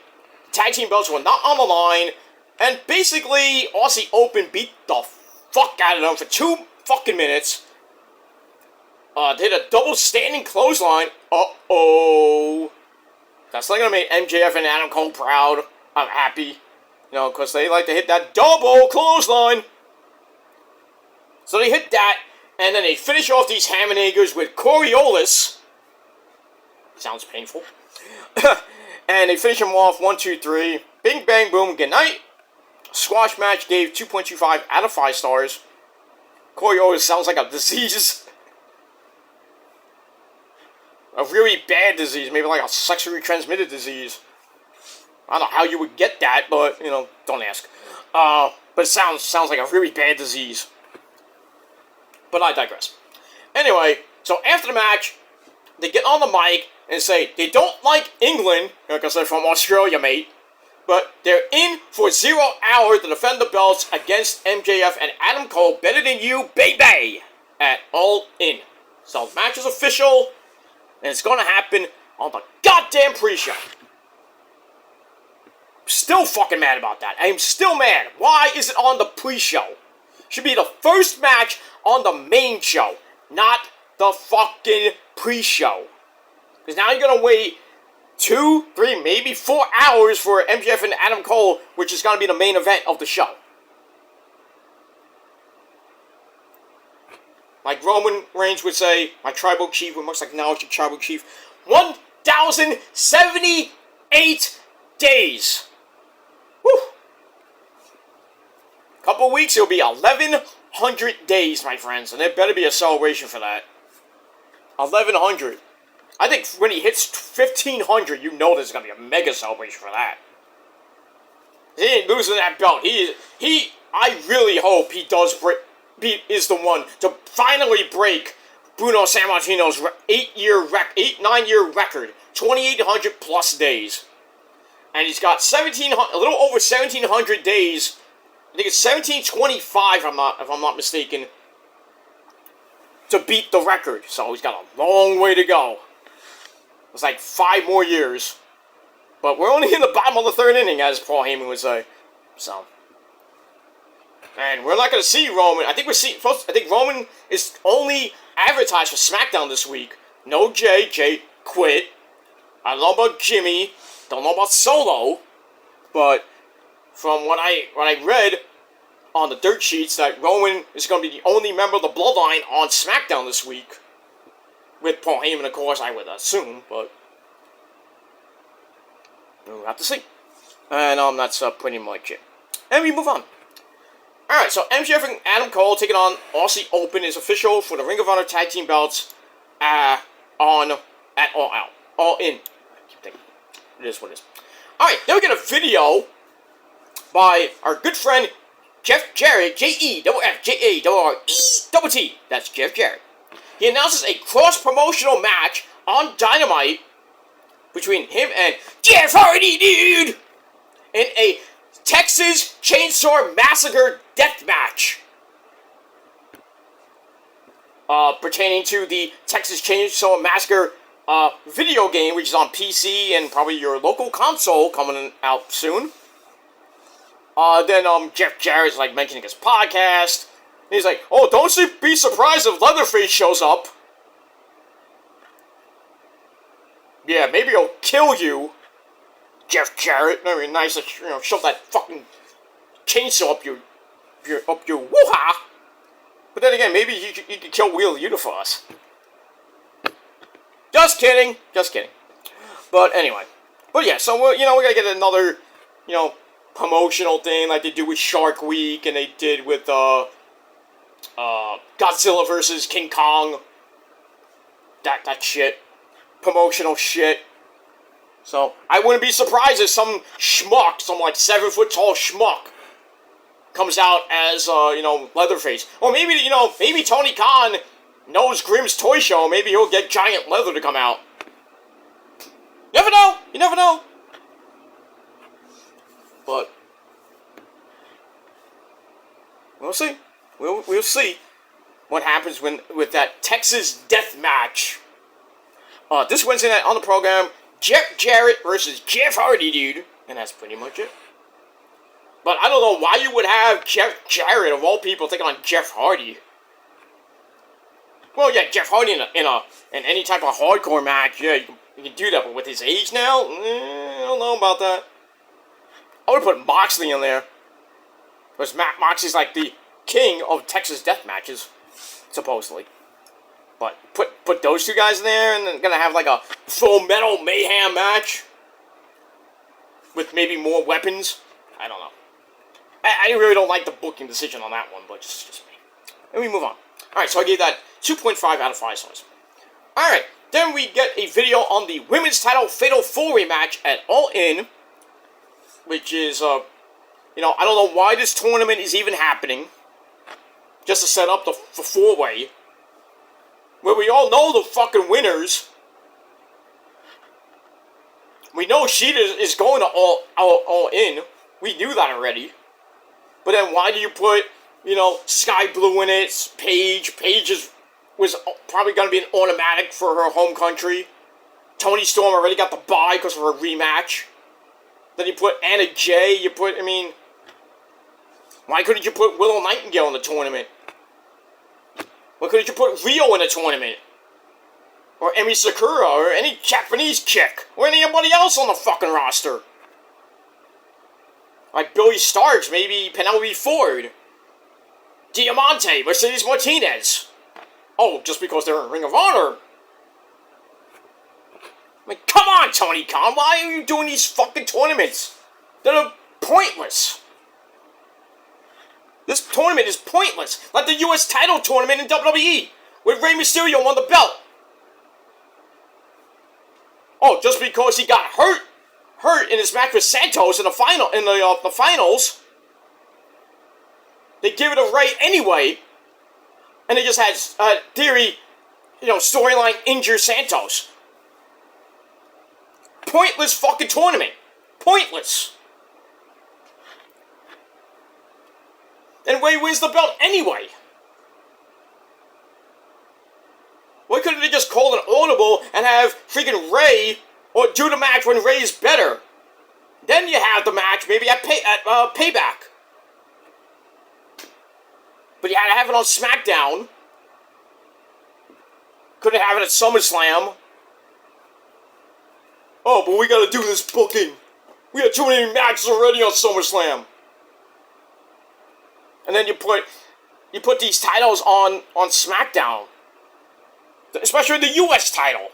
tag team belts were not on the line, and basically, Aussie Open beat the fuck out of them for 2 fucking minutes. Did a double standing clothesline. Uh-oh. That's not gonna make MJF and Adam Cole proud. I'm happy. You know, because they like to hit that double clothesline. So they hit that, and then they finish off these ham and eggers with Coriolis. Sounds painful. And they finish them off 1, 2, 3. Bing, bang, boom, good night. Squash match gave 2.25 out of 5 stars. Coriolis sounds like a disease. A really bad disease, maybe like a sexually transmitted disease. I don't know how you would get that, but, you know, don't ask. But it sounds like a really bad disease. But I digress. Anyway, so after the match, they get on the mic and say they don't like England, because they're from Australia, mate, but they're in for 0 hour to defend the belts against MJF and Adam Cole, better than you, baby, at All In. So the match is official, and it's going to happen on the goddamn pre-show. Still fucking mad about that. I am still mad. Why is it on the pre-show? Should be the first match on the main show, not the fucking pre-show. Because now you're going to wait 2, 3, maybe 4 hours for MJF and Adam Cole, which is going to be the main event of the show. Like Roman Reigns would say, my tribal chief, we must acknowledge the tribal chief, 1,078 days. Woo! Couple weeks, it'll be 1,100 days, my friends, and there better be a celebration for that. 1,100. I think when he hits 1,500, you know there's gonna be a mega celebration for that. He ain't losing that belt. I really hope he is the one to finally break Bruno Sammartino's 9-year record, 2,800 plus days, and he's got a little over 1,700 days. I think it's 1725, if I'm not mistaken, to beat the record. So he's got a long way to go. It's like 5 more years. But we're only in the bottom of the 3rd inning, as Paul Heyman would say. So. And we're not going to see Roman. I think Roman is only advertised for SmackDown this week. No Jay. Jay quit. I don't know about Jimmy. Don't know about Solo. But from what I read on the dirt sheets, that Roman is going to be the only member of the Bloodline on SmackDown this week. With Paul Heyman, of course, I would assume, but we'll have to see. And that's pretty much it. And we move on. Alright, so MJF and Adam Cole taking on Aussie Open is official for the Ring of Honor Tag Team belts at All In. I keep thinking. It is what it is. Alright, then we get a video by our good friend Jeff Jarrett, J-E-F-F-J-A-R-R-E-T-T. That's Jeff Jarrett. He announces a cross-promotional match on Dynamite between him and Jeff Hardy, dude, in a Texas Chainsaw Massacre death match. Pertaining to the Texas Chainsaw Massacre video game, which is on PC and probably your local console coming out soon. Then Jeff Jarrett's like mentioning his podcast. And he's like, oh, don't be surprised if Leatherface shows up. Yeah, maybe he'll kill you, Jeff Jarrett. Very nice to shove that fucking chainsaw up your woo-ha. But then again, maybe he could kill Wheeler Yuta for us. Just kidding. But anyway. But yeah, so we gotta get another, promotional thing like they do with Shark Week and they did with Godzilla versus King Kong. That shit. Promotional shit. So I wouldn't be surprised if some schmuck, some like 7-foot tall schmuck, comes out as Leatherface. Or maybe maybe Tony Khan knows Grimm's Toy Show. Maybe he'll get Giant Leather to come out. You never know. But we'll see. We'll see what happens with that Texas death match. This Wednesday night on the program, Jeff Jarrett versus Jeff Hardy, dude. And that's pretty much it. But I don't know why you would have Jeff Jarrett, of all people, taking on Jeff Hardy. Well, yeah, Jeff Hardy in any type of hardcore match, yeah, you can do that. But with his age now, I don't know about that. I would put Moxley in there. Because Moxley's like the king of Texas death matches, supposedly. But put those two guys in there, and they're gonna have like a Full Metal Mayhem match with maybe more weapons. I don't know. I really don't like the booking decision on that one, but just me. And we move on. Alright, so I gave that 2.5 out of 5 stars. Alright, then we get a video on the women's title Fatal 4-Way match at All In, which is, I don't know why this tournament is even happening, just to set up the 4-Way, where we all know the fucking winners. We know Sheeta is going to all In. We knew that already. But then why do you put, Sky Blue in it? Paige was probably going to be an automatic for her home country. Toni Storm already got the bye because of her rematch. Then you put Anna Jay. Why couldn't you put Willow Nightingale in the tournament? Why couldn't you put Rio in the tournament? Or Emi Sakura, or any Japanese chick, or anybody else on the fucking roster? Like Billy Starks, maybe Penelope Ford. Diamante, Mercedes Martinez. Oh, just because they're in Ring of Honor. Come on, Tony Khan, why are you doing these fucking tournaments? They're pointless. This tournament is pointless. Like the U.S. title tournament in WWE, with Rey Mysterio won the belt. Oh, just because he got hurt in his match with Santos in the finals, they give it a Rey anyway, and they just had Theory, storyline injure Santos. Pointless fucking tournament. Pointless. And Rey wins the belt anyway. Why couldn't they just call an audible and have freaking Rey, or do the match when Rey is better? Then you have the match maybe at Payback. But you had to have it on SmackDown. Couldn't have it at SummerSlam. Oh, but we gotta do this booking. We had too many matches already on SummerSlam. And then you put these titles on SmackDown. Especially the U.S. title.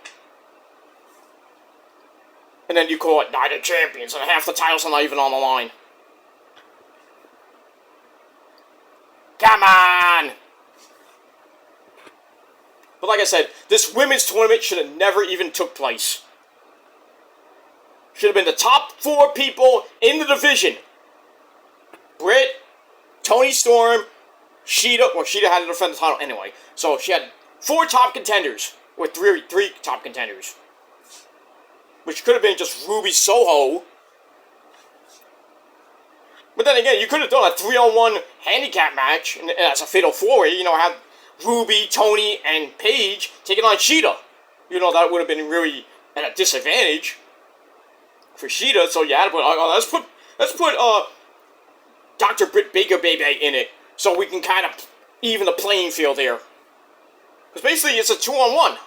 And then you call it Night of Champions, and half the titles are not even on the line. Come on! But like I said, this women's tournament should have never even took place. Should have been the top 4 people in the division. Britt, Toni Storm, Sheeta. Well, Sheeta had to defend the title anyway. So she had 4 top contenders. Or three top contenders. Which could have been just Ruby Soho. But then again, you could have done a 3-on-1 handicap match as a fatal 4-way. Have Ruby, Toni, and Paige taking on Sheeta. That would have been really at a disadvantage for Sheeta. So you had to put, let's put Dr. Britt Baker Baby in it, so we can kind of even the playing field there. Because basically it's a 2-on-1.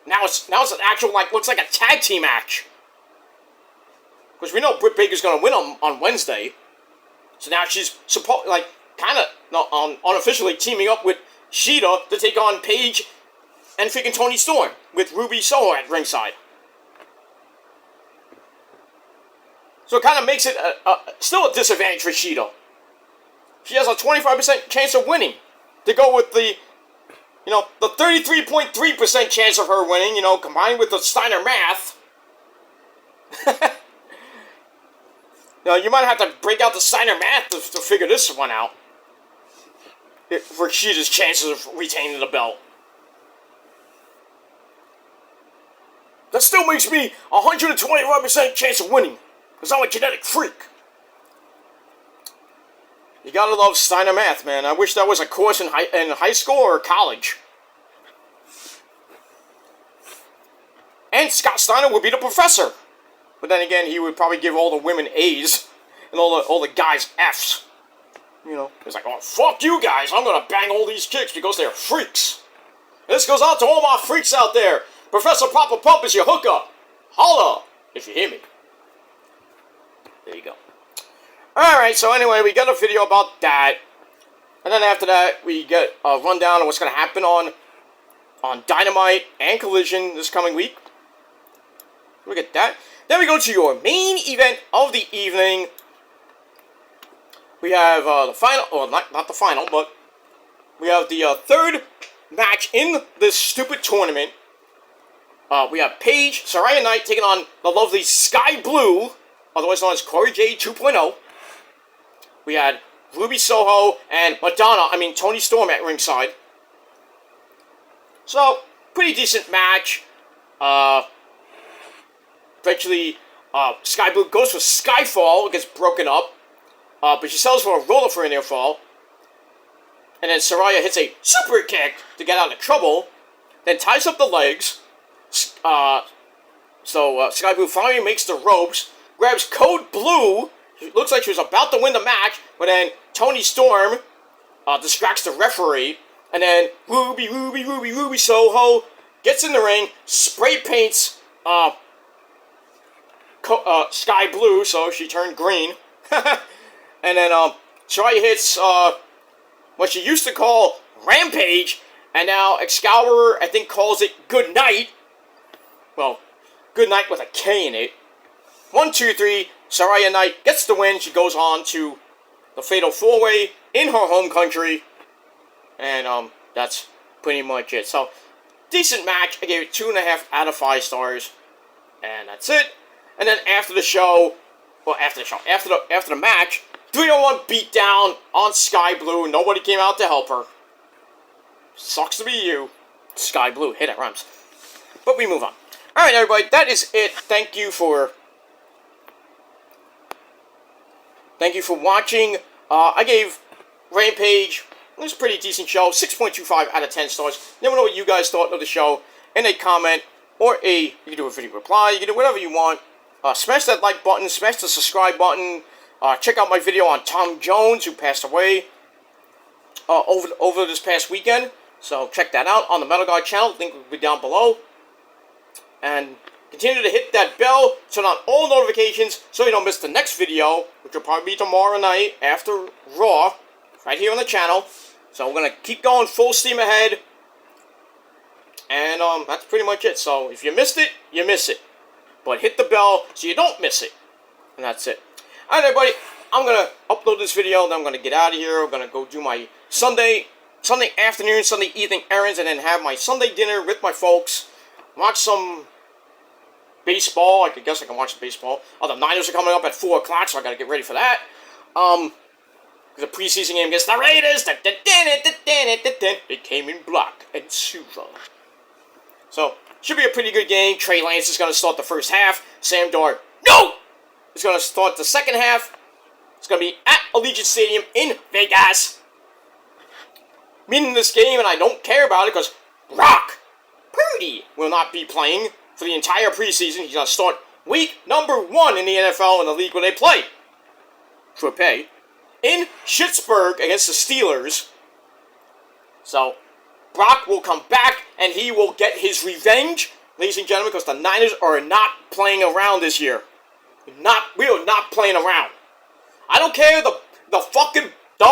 Now it's an actual, looks like a tag team match. Because we know Britt Baker's going to win on Wednesday. So now she's unofficially teaming up with Sheeta to take on Paige and freaking Toni Storm with Ruby Soho at ringside. So it kind of makes it still a disadvantage for Sheeta. She has a 25% chance of winning. To go with the 33.3% chance of her winning, combined with the Steiner math. You might have to break out the Steiner math to figure this one out. For Sheeta's chances of retaining the belt. That still makes me 125% chance of winning. Because I'm a genetic freak. You gotta love Steiner math, man. I wish that was a course in high school or college. And Scott Steiner would be the professor. But then again, he would probably give all the women A's and all the guys F's. You know, it's like, oh, fuck you guys. I'm going to bang all these chicks because they're freaks. And this goes out to all my freaks out there. Professor Papa Pump is your hookup. Holla, if you hear me. There you go. Alright, so anyway, we got a video about that. And then after that, we get a rundown of what's going to happen on Dynamite and Collision this coming week. Look at that. Then we go to your main event of the evening. We have the final, or not the final, but we have the third match in this stupid tournament. We have Paige, Soraya Knight taking on the lovely Sky Blue, otherwise known as Corey J 2.0. We had Ruby Soho and Toni Storm at ringside. So, pretty decent match. Eventually, Sky Blue goes for Skyfall, gets broken up. But she sells for a roller for a near fall. And then Soraya hits a super kick to get out of trouble. Then ties up the legs. So Sky Blue finally makes the ropes. Grabs Code Blue. It looks like she was about to win the match. But then Toni Storm distracts the referee. And then Ruby Soho gets in the ring. Spray paints Sky Blue, so she turned green. And then Soraya hits what she used to call Rampage, and now Excalibur, I think, calls it Good Night. Well, Good Night with a K in it. 1, 2, 3, Soraya Knight gets the win. She goes on to the Fatal 4-Way in her home country. And that's pretty much it. So, decent match. I gave it 2.5 out of 5 stars. And that's it. And then after the show, after the match, 3-on-1 beatdown on Sky Blue. Nobody came out to help her. Sucks to be you, Sky Blue. Hey, that rhymes. But we move on. Alright, everybody, that is it. Thank you for watching. I gave Rampage, it was a pretty decent show, 6.25 out of 10 stars. Never know what you guys thought of the show in a comment, or you can do a video reply, you can do whatever you want. Smash that like button, smash the subscribe button. Check out my video on Tom Jones, who passed away over this past weekend. So check that out on the Metal Guard channel. Link will be down below. And continue to hit that bell, turn on all notifications so you don't miss the next video, which will probably be tomorrow night after Raw, right here on the channel. So we're going to keep going full steam ahead. And that's pretty much it. So if you missed it, you miss it. But hit the bell so you don't miss it. And that's it. Alright, everybody, I'm going to upload this video, then I'm going to get out of here. I'm going to go do my Sunday afternoon, Sunday evening errands, and then have my Sunday dinner with my folks. Watch some baseball. I guess I can watch the baseball. Oh, the Niners are coming up at 4 o'clock, so I got to get ready for that. The preseason game against the Raiders. It came in black and silver. So, should be a pretty good game. Trey Lance is going to start the first half. Sam Darnold, no! Is going to start the second half. It's going to be at Allegiant Stadium in Vegas. Meaning this game, and I don't care about it because Brock Purdy will not be playing for the entire preseason. He's going to start week number 1 in the NFL in the league where they play for pay in Pittsburgh against the Steelers. So, Brock will come back and he will get his revenge, ladies and gentlemen, because the Niners are not playing around this year. We are not playing around. I don't care the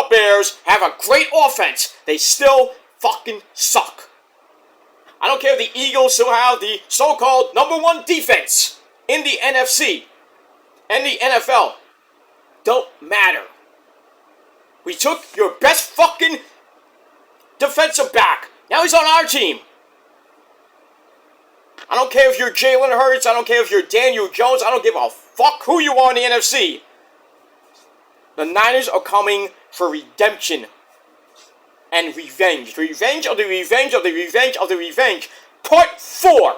Bears have a great offense. They still fucking suck. I don't care if the Eagles still have the so-called number 1 defense in the NFC and the NFL. Don't matter. We took your best fucking defensive back. Now he's on our team. I don't care if you're Jalen Hurts. I don't care if you're Daniel Jones. I don't give a fuck who you are in the NFC. The Niners are coming for redemption and revenge. Revenge of the revenge of the revenge of the revenge. Part 4.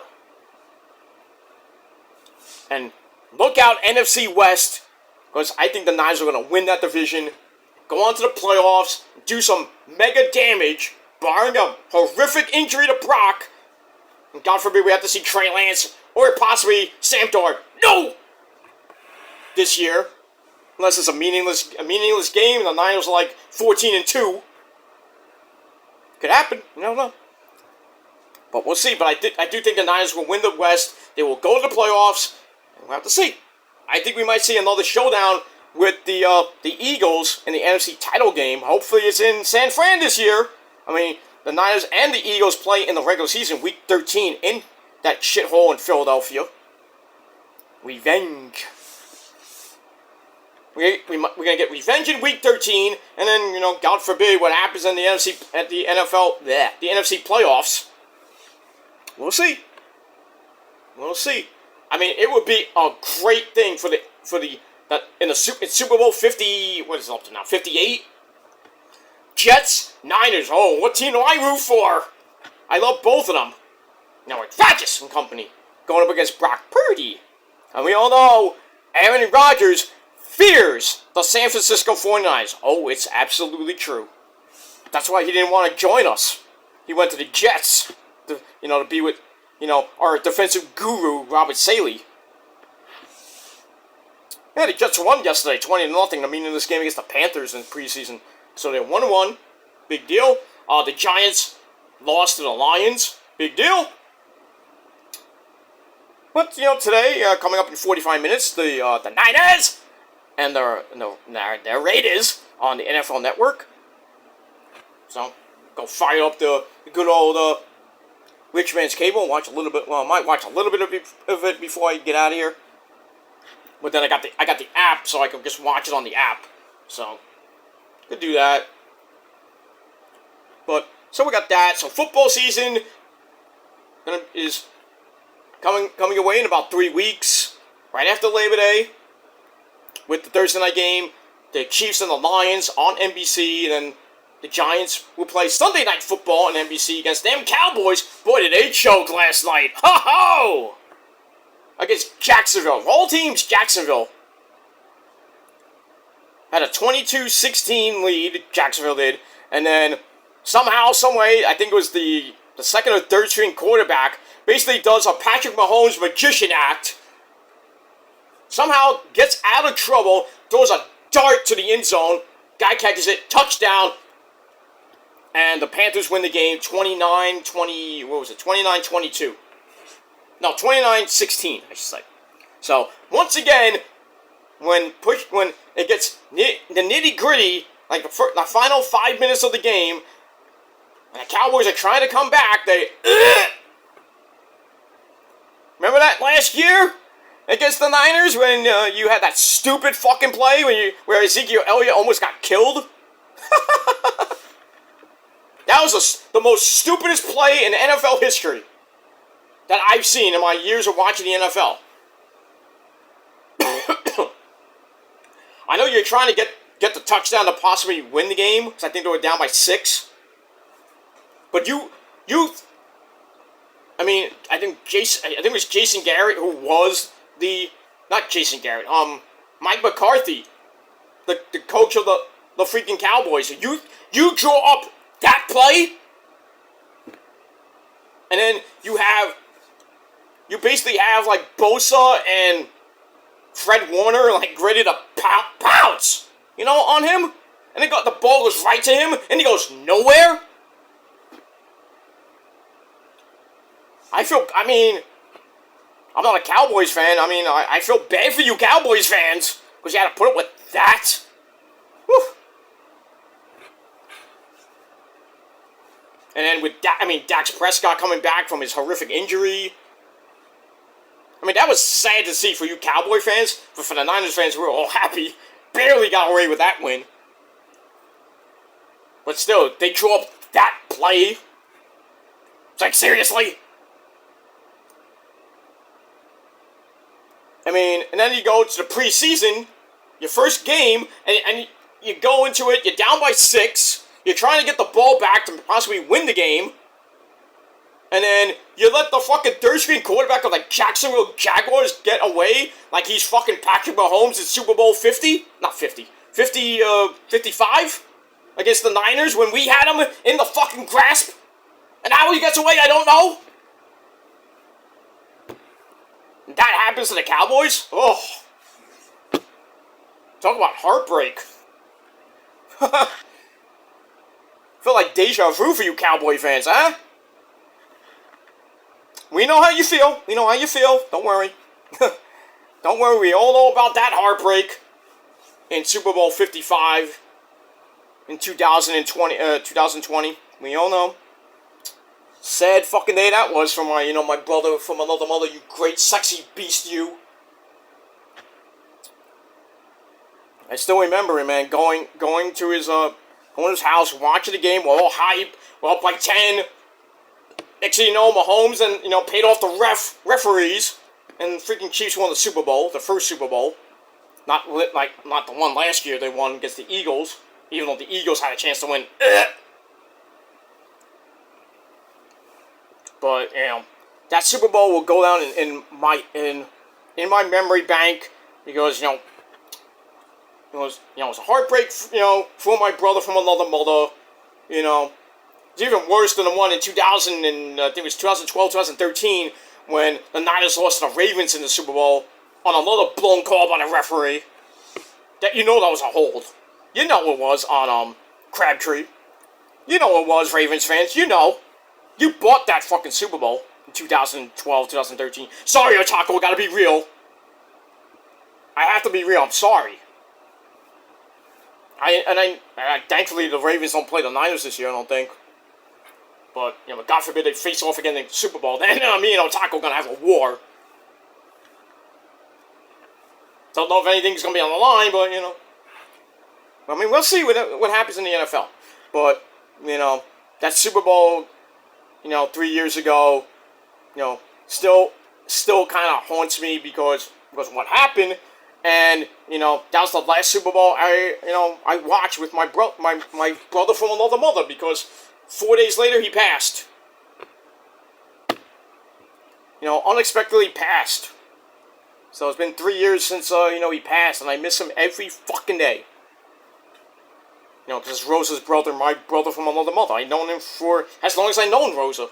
And look out, NFC West, because I think the Niners are going to win that division, go on to the playoffs, do some mega damage, barring a horrific injury to Brock. And God forbid we have to see Trey Lance or possibly Sam Darnold. No! This year. Unless it's a meaningless game and the Niners are like 14-2. Could happen. You don't know. But we'll see. But I do think the Niners will win the West. They will go to the playoffs. And we'll have to see. I think we might see another showdown with the Eagles in the NFC title game. Hopefully it's in San Fran this year. I mean, the Niners and the Eagles play in the regular season, Week 13, in that shithole in Philadelphia. Revenge. We're going to get revenge in Week 13, and then, God forbid what happens in the NFC, at the NFL, the NFC playoffs. We'll see. We'll see. I mean, it would be a great thing in Super Bowl 50, what is it up to now, 58? Jets, Niners, oh, what team do I root for? I love both of them. Now it's Rodgers and company going up against Brock Purdy. And we all know Aaron Rodgers fears the San Francisco 49ers. Oh, it's absolutely true. That's why he didn't want to join us. He went to the Jets to be with, our defensive guru, Robert Saleh. Yeah, the Jets won yesterday, 20-0. I mean, in this game against the Panthers in preseason. So they're 1-1. Big deal. The Giants lost to the Lions. Big deal. But, today, coming up in 45 minutes, the Niners and their Raiders on the NFL Network. So, go fire up the good old Rich Man's Cable and watch a little bit. Well, I might watch a little bit of it before I get out of here. But then I got the app, so I can just watch it on the app. So, could do that. But so we got that. So football season is coming away in about 3 weeks, right after Labor Day, with the Thursday night game, the Chiefs and the Lions on NBC, and then the Giants will play Sunday night football on NBC against them Cowboys. Boy, did they choke last night! Ho ho! Against Jacksonville. Of all teams, Jacksonville had a 22-16 lead, Jacksonville did, and then somehow, someway, I think it was the second or third string quarterback, basically does a Patrick Mahomes magician act, somehow gets out of trouble, throws a dart to the end zone, guy catches it, touchdown, and the Panthers win the game 29-22. No, 29-16, I should say. So, once again, when it gets the nitty-gritty, like the final 5 minutes of the game, and the Cowboys are trying to come back, they... Remember that last year against the Niners when you had that stupid fucking play where Ezekiel Elliott almost got killed? That was the most stupidest play in NFL history that I've seen in my years of watching the NFL. I know you're trying to get the touchdown to possibly win the game, because I think they were down by 6. But I think it was Jason Garrett who was not Jason Garrett, Mike McCarthy, the coach of the freaking Cowboys. So you draw up that play, and then you basically have like Bosa and Fred Warner like ready to pounce, on him, and the ball goes right to him, and he goes nowhere. I'm not a Cowboys fan. I feel bad for you Cowboys fans, because you had to put up with that. Whew. And then with Dax Prescott coming back from his horrific injury. That was sad to see for you Cowboy fans, but for the Niners fans, we were all happy. Barely got away with that win. But still, they drew up that play. It's like, seriously? And then you go to the preseason, your first game, and you go into it, you're down by 6, you're trying to get the ball back to possibly win the game, and then you let the fucking third-string quarterback of the Jacksonville Jaguars get away like he's fucking Patrick Mahomes in Super Bowl 50? Not 50. 55? Against the Niners when we had him in the fucking grasp? And how he gets away, I don't know. That happens to the Cowboys? Oh. Talk about heartbreak. Feel like deja vu for you Cowboy fans, huh? We know how you feel. We know how you feel. Don't worry. Don't worry, we all know about that heartbreak in Super Bowl 55 in 2020. We all know. Sad fucking day that was for my, my brother from another mother, you great sexy beast, you. I still remember him, man, going to his house, watching the game, we're all hype, we're up by 10. Next thing you know, Mahomes and, paid off the referees, and freaking Chiefs won the Super Bowl, the first Super Bowl. Not the one last year they won against the Eagles, even though the Eagles had a chance to win. But, that Super Bowl will go down in my memory bank, because, it was a heartbreak, for my brother from another mother, It's even worse than the one in 2000, and I think it was 2012, 2013, when the Niners lost to the Ravens in the Super Bowl on another blown call by the referee. That that was a hold. You know it was on Crabtree. You know it was, Ravens fans. You know. You bought that fucking Super Bowl in 2012, 2013. Sorry, Otaku, I gotta be real. I have to be real, I'm sorry. Thankfully the Ravens don't play the Niners this year, I don't think. But, God forbid they face off again in the Super Bowl. Then me and Otaku are gonna have a war. Don't know if anything's gonna be on the line, but, I mean, we'll see what happens in the NFL. But, that Super Bowl, 3 years ago, still kind of haunts me because what happened. And, that was the last Super Bowl I watched with my brother from another mother, because 4 days later he passed. Unexpectedly passed. So it's been 3 years since, he passed, and I miss him every fucking day. Because Rosa's brother, my brother from another mother. I've known him for as long as I've known Rosa.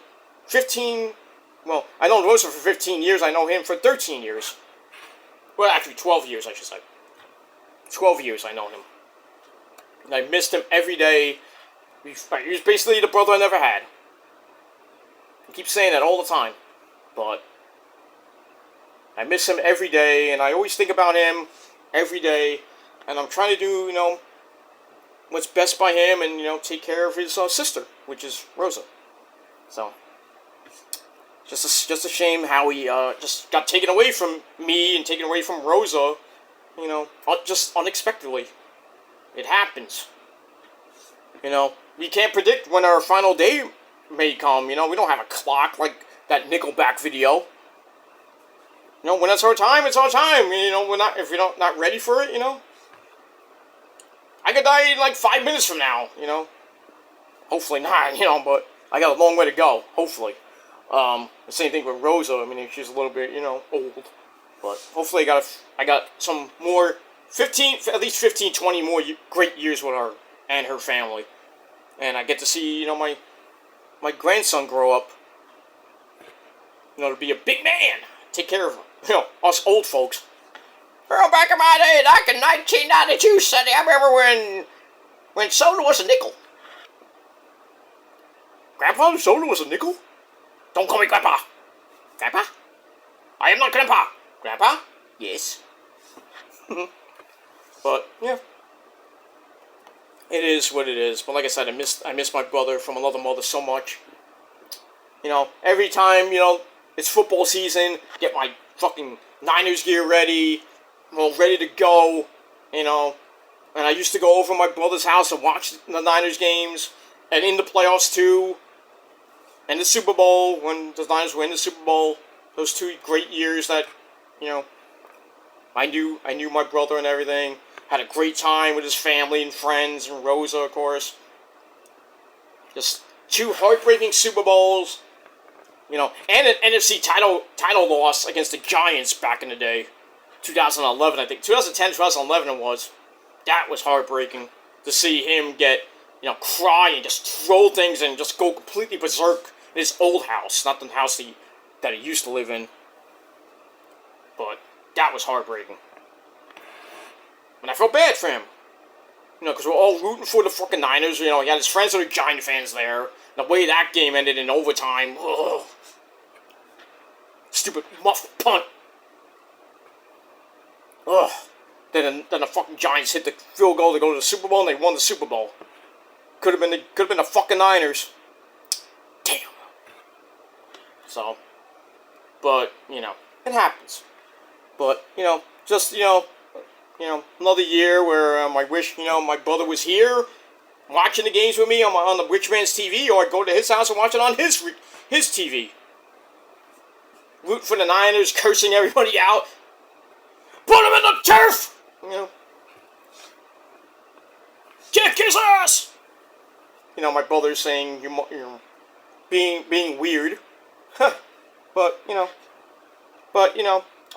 I known Rosa for 15 years, I know him for 13 years. Well, actually, 12 years, I should say. 12 years I know him. And I missed him every day. He was basically the brother I never had. I keep saying that all the time. But I miss him every day, and I always think about him every day. And I'm trying to do, what's best by him and, take care of his sister, which is Rosa. So, just a shame how he just got taken away from me and taken away from Rosa, just unexpectedly. It happens. We can't predict when our final day may come, we don't have a clock like that Nickelback video. When it's our time, it's our time. If you're not ready for it, I could die in like 5 minutes from now, Hopefully not, but I got a long way to go, hopefully. The same thing with Rosa. I mean, she's a little bit, old. But hopefully I got some more, at least 15, 20 more great years with her and her family. And I get to see, my grandson grow up. To be a big man. Take care of, us old folks. Well, back in my day, back in 1992, Sonny, I remember when soda was a nickel. Grandpa, soda was a nickel? Don't call me Grandpa. Grandpa? I am not Grandpa. Grandpa? Yes. But, yeah. It is what it is. But like I said, I miss my brother from another mother so much. Every time, it's football season, get my fucking Niners gear ready, ready to go, and I used to go over to my brother's house and watch the Niners games, and in the playoffs too, and the Super Bowl, when the Niners win the Super Bowl, those 2 great years that, I knew my brother and everything, had a great time with his family and friends, and Rosa, of course. Just 2 heartbreaking Super Bowls, and an NFC title loss against the Giants back in the day. 2011, I think. 2010, 2011 it was. That was heartbreaking to see him get, cry and just throw things and just go completely berserk in his old house, not the house that he used to live in. But that was heartbreaking. And I felt bad for him. You know, because we're all rooting for the fucking Niners. You know, he had his friends that are Giant fans there. The way that game ended in overtime. Ugh. Stupid muff punt. Ugh. Then the fucking Giants hit the field goal to go to the Super Bowl, and they won the Super Bowl. Could have been the fucking Niners. Damn. So, but you know, it happens. But you know, just you know, another year where I wish my brother was here, watching the games with me on the rich man's TV, or I'd go to his house and watch it on his TV. Root for the Niners, cursing everybody out. Put him in the turf! You know. Kick his ass! You know, my brother's saying you're being weird. But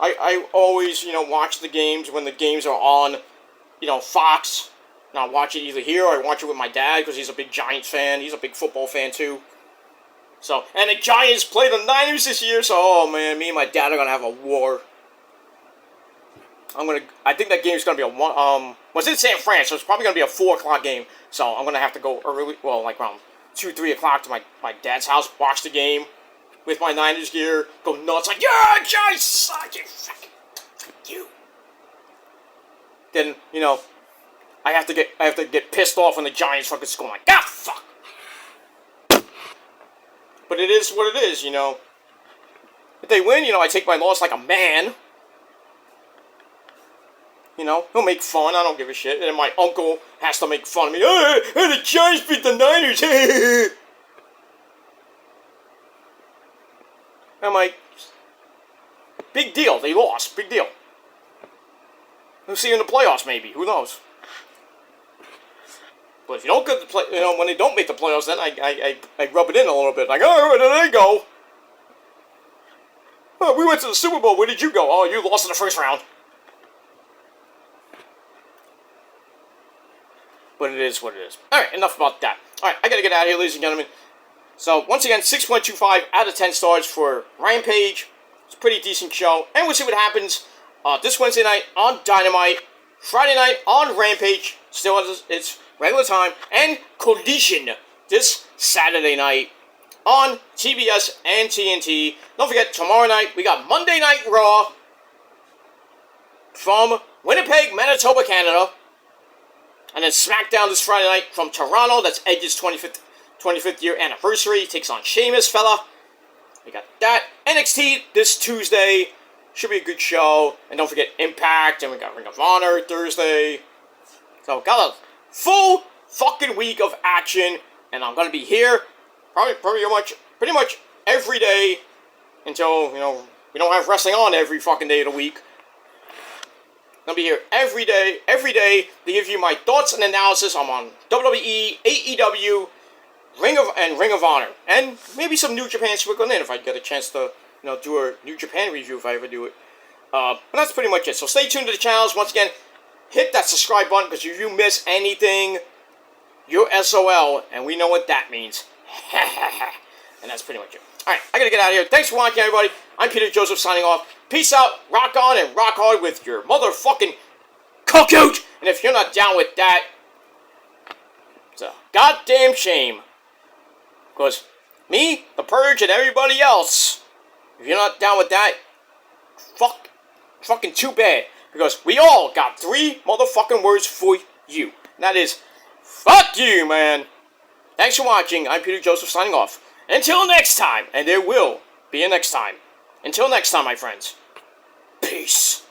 I always, watch the games when the games are on, Fox. And I'll watch it either here or I watch it with my dad because he's a big Giants fan. He's a big football fan too. So, and the Giants play the Niners this year, so, oh man, me and my dad are going to have a war. I think that game's going to be it's in San Fran, so it's probably going to be a 4 o'clock game. So I'm going to have to go early, like around 2, 3 o'clock to my dad's house, watch the game with my Niners gear, go nuts, like, yeah, Giants suck, you fucking, you. Then, I have to get pissed off when the Giants fucking score, like, ah, fuck. But it is what it is, If they win, I take my loss like a man. He'll make fun, I don't give a shit. And then my uncle has to make fun of me. Hey, the Giants beat the Niners. I'm like, big deal, they lost, big deal. We'll see you in the playoffs, maybe, who knows. But if you don't get the play, when they don't make the playoffs, then I rub it in a little bit. Like, oh, where did they go? Oh, we went to the Super Bowl, where did you go? Oh, you lost in the first round. But it is what it is. Alright, enough about that. Alright, I gotta get out of here, ladies and gentlemen. So, once again, 6.25 out of 10 stars for Rampage. It's a pretty decent show. And we'll see what happens this Wednesday night on Dynamite. Friday night on Rampage. Still at its regular time. And Collision this Saturday night on TBS and TNT. Don't forget, tomorrow night, we got Monday Night Raw from Winnipeg, Manitoba, Canada. And then SmackDown this Friday night from Toronto. That's Edge's 25th year anniversary. Takes on Sheamus, fella. We got that. NXT this Tuesday. Should be a good show. And don't forget Impact. And we got Ring of Honor Thursday. So, got a full fucking week of action. And I'm going to be here pretty much every day until, we don't have wrestling on every fucking day of the week. I'll be here every day to give you my thoughts and analysis on WWE, AEW, Ring of Honor, and maybe some New Japan sprinkled in if I get a chance to, do a New Japan review if I ever do it. But that's pretty much it. So stay tuned to the channels. Once again, hit that subscribe button because if you miss anything, you're SOL, and we know what that means. And that's pretty much it. Alright, I gotta get out of here. Thanks for watching, everybody. I'm Peter Joseph signing off. Peace out, rock on, and rock hard with your motherfucking cockroach. And if you're not down with that, it's a goddamn shame. Because me, the Purge, and everybody else, if you're not down with that, fucking too bad. Because we all got 3 motherfucking words for you. And that is, fuck you, man. Thanks for watching. I'm Peter Joseph signing off. Until next time, and there will be a next time. Until next time, my friends. Peace.